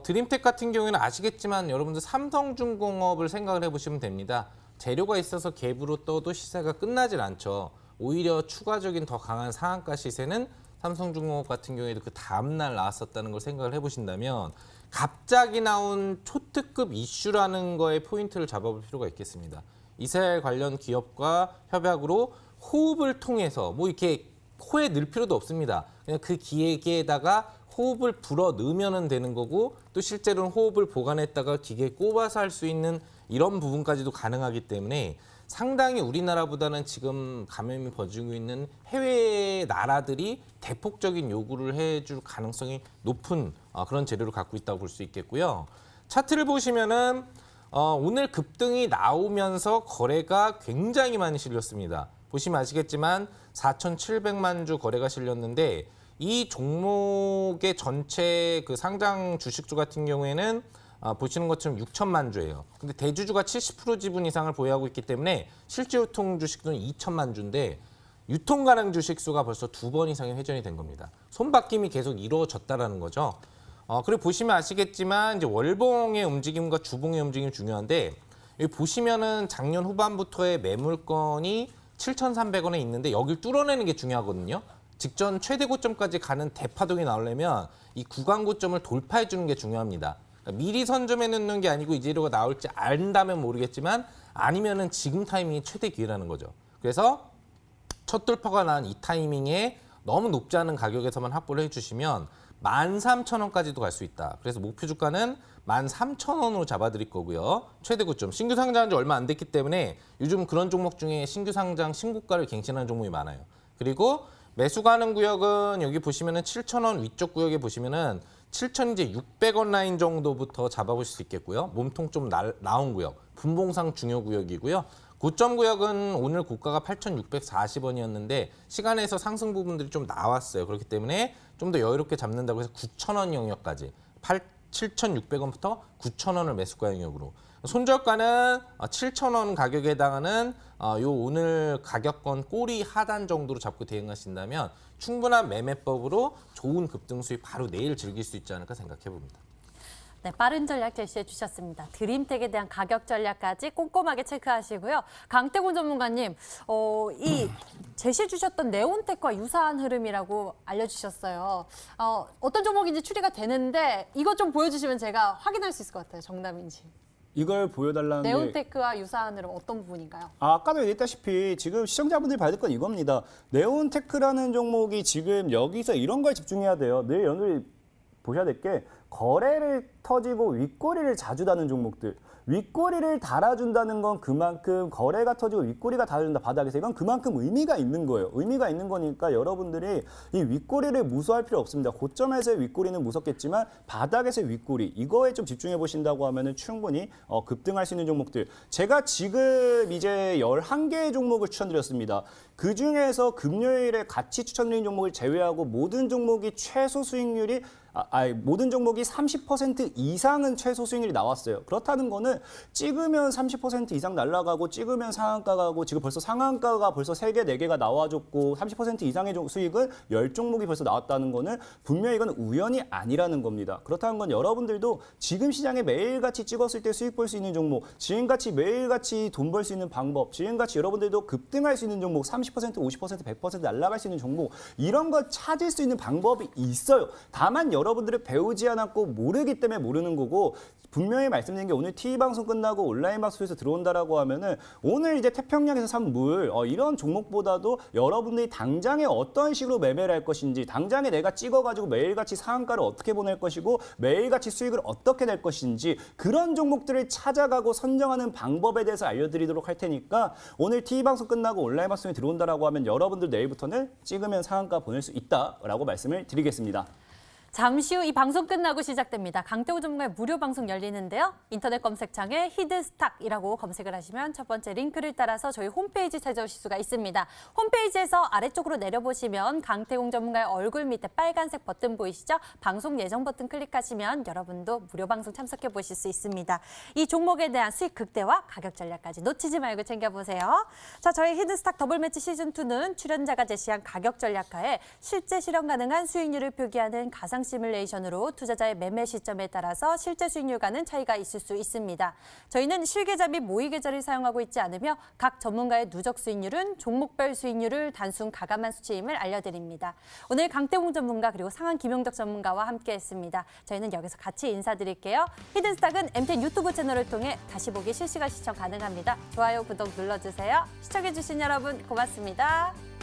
드림텍 같은 경우에는 아시겠지만 여러분들 삼성중공업을 생각을 해보시면 됩니다. 재료가 있어서 갭으로 떠도 시세가 끝나질 않죠. 오히려 추가적인 더 강한 상한가 시세는 삼성중공업 같은 경우에도 그 다음날 나왔었다는 걸 생각을 해보신다면 갑자기 나온 초특급 이슈라는 거에 포인트를 잡아볼 필요가 있겠습니다. 이스라엘 관련 기업과 협약으로 호흡을 통해서 뭐 이렇게 코에 넣을 필요도 없습니다. 그냥 그 기계에다가 호흡을 불어 넣으면 되는 거고 또 실제로는 호흡을 보관했다가 기계에 꼽아서 할 수 있는 이런 부분까지도 가능하기 때문에 상당히 우리나라보다는 지금 감염이 퍼지고 있는 해외 나라들이 대폭적인 요구를 해줄 가능성이 높은 그런 재료를 갖고 있다고 볼 수 있겠고요. 차트를 보시면은 오늘 급등이 나오면서 거래가 굉장히 많이 실렸습니다. 보시면 아시겠지만 4,700만 주 거래가 실렸는데 이 종목의 전체 그 상장 주식수 같은 경우에는 보시는 것처럼 6천만 주예요. 근데 대주주가 70% 지분 이상을 보유하고 있기 때문에 실제 유통 주식수는 2천만 주인데 유통 가능 주식수가 벌써 2번 이상이 회전이 된 겁니다. 손바뀜이 계속 이루어졌다라는 거죠. 그리고 보시면 아시겠지만 이제 월봉의 움직임과 주봉의 움직임이 중요한데 여기 보시면은 작년 후반부터의 매물건이 7,300원에 있는데 여기를 뚫어내는 게 중요하거든요. 직전 최대 고점까지 가는 대파동이 나오려면 이 구간 고점을 돌파해 주는 게 중요합니다. 그러니까 미리 선점해 놓는 게 아니고 이재료가 나올지 안다면 모르겠지만 아니면은 지금 타이밍이 최대 기회라는 거죠. 그래서 첫 돌파가 난 이 타이밍에 너무 높지 않은 가격에서만 확보를 해주시면 13,000원까지도 갈 수 있다. 그래서 목표 주가는 13,000원으로 잡아드릴 거고요. 최대 고점. 신규 상장한 지 얼마 안 됐기 때문에 요즘 그런 종목 중에 신규 상장 신고가를 갱신하는 종목이 많아요. 그리고 매수 가능 구역은 여기 보시면은 7,000원 위쪽 구역에 보시면은 7,600원 라인 정도부터 잡아보실 수 있겠고요. 몸통 좀 나온 구역, 분봉상 중요 구역이고요. 고점 구역은 오늘 고가가 8,640원이었는데 시간에서 상승 부분들이 좀 나왔어요. 그렇기 때문에 좀 더 여유롭게 잡는다고 해서 9,000원 영역까지 7,600원부터 9,000원을 매수가 영역으로 손절가는 7,000원 가격에 해당하는 요 오늘 가격권 꼬리 하단 정도로 잡고 대응하신다면 충분한 매매법으로 좋은 급등 수익 바로 내일 즐길 수 있지 않을까 생각해 봅니다. 네, 빠른 전략 제시해 주셨습니다. 드림텍에 대한 가격 전략까지 꼼꼼하게 체크하시고요. 강태곤 전문가님, 이 제시해 주셨던 네온텍과 유사한 흐름이라고 알려주셨어요. 어떤 종목인지 추리가 되는데 이것 좀 보여주시면 제가 확인할 수 있을 것 같아요. 정답인지. 이걸 보여달라는 게 네온테크와 유사한 흐름 어떤 부분인가요? 아까도 얘기했다시피 지금 시청자분들이 봐야 될 건 이겁니다. 네온테크라는 종목이 지금 여기서 이런 걸 집중해야 돼요. 늘 연을 보셔야 될 게 거래를 터지고 윗꼬리를 자주 다는 종목들. 윗꼬리를 달아준다는 건 그만큼 거래가 터지고 윗꼬리가 달아준다 바닥에서 이건 그만큼 의미가 있는 거예요. 의미가 있는 거니까 여러분들이 이 윗꼬리를 무서워할 필요 없습니다. 고점에서의 윗꼬리는 무섭겠지만 바닥에서의 윗꼬리 이거에 좀 집중해 보신다고 하면은 충분히 급등할 수 있는 종목들. 제가 지금 이제 11개의 종목을 추천드렸습니다. 그 중에서 금요일에 같이 추천드린 종목을 제외하고 모든 종목이 최소 수익률이 모든 종목이 30% 이상은 최소 수익률이 나왔어요. 그렇다는 거는 찍으면 30% 이상 날아가고 찍으면 상한가 가고 지금 벌써 상한가가 벌써 3개, 4개가 나와줬고 30% 이상의 수익은 10종목이 벌써 나왔다는 거는 분명히 이건 우연이 아니라는 겁니다. 그렇다는 건 여러분들도 지금 시장에 매일같이 찍었을 때 수익 볼 수 있는 종목, 지금같이 매일같이 돈 벌 수 있는 방법, 지금같이 여러분들도 급등할 수 있는 종목, 30%, 50%, 100% 날아갈 수 있는 종목 이런 걸 찾을 수 있는 방법이 있어요. 다만 여러분들을 배우지 않았고 모르기 때문에 모르는 거고 분명히 말씀드린 게 오늘 TV방송 끝나고 온라인 방송에서 들어온다라고 하면은 오늘 이제 태평양에서 산 물 이런 종목보다도 여러분들이 당장에 어떤 식으로 매매를 할 것인지 당장에 내가 찍어가지고 매일같이 상한가를 어떻게 보낼 것이고 매일같이 수익을 어떻게 낼 것인지 그런 종목들을 찾아가고 선정하는 방법에 대해서 알려드리도록 할 테니까 오늘 TV방송 끝나고 온라인 방송에 들어온다라고 하면 여러분들 내일부터는 찍으면 상한가 보낼 수 있다라고 말씀을 드리겠습니다. 잠시 후 이 방송 끝나고 시작됩니다. 강태호 전문가의 무료 방송 열리는데요. 인터넷 검색창에 히든스탁이라고 검색을 하시면 첫 번째 링크를 따라서 저희 홈페이지 찾아오실 수가 있습니다. 홈페이지에서 아래쪽으로 내려보시면 강태공 전문가의 얼굴 밑에 빨간색 버튼 보이시죠? 방송 예정 버튼 클릭하시면 여러분도 무료 방송 참석해 보실 수 있습니다. 이 종목에 대한 수익 극대화, 가격 전략까지 놓치지 말고 챙겨보세요. 자, 저희 히든스탁 더블매치 시즌2는 출연자가 제시한 가격 전략하에 실제 실현 가능한 수익률을 표기하는 가상 가상 시뮬레이션으로 투자자의 매매 시점에 따라서 실제 수익률과는 차이가 있을 수 있습니다. 저희는 실계좌 및 모의 계좌를 사용하고 있지 않으며 각 전문가의 누적 수익률은 종목별 수익률을 단순 가감한 수치임을 알려드립니다. 오늘 강태공 전문가 그리고 상한 김용덕 전문가와 함께했습니다. 저희는 여기서 같이 인사드릴게요. 히든스탁은 MTN 유튜브 채널을 통해 다시 보기 실시간 시청 가능합니다. 좋아요, 구독 눌러주세요. 시청해주신 여러분 고맙습니다.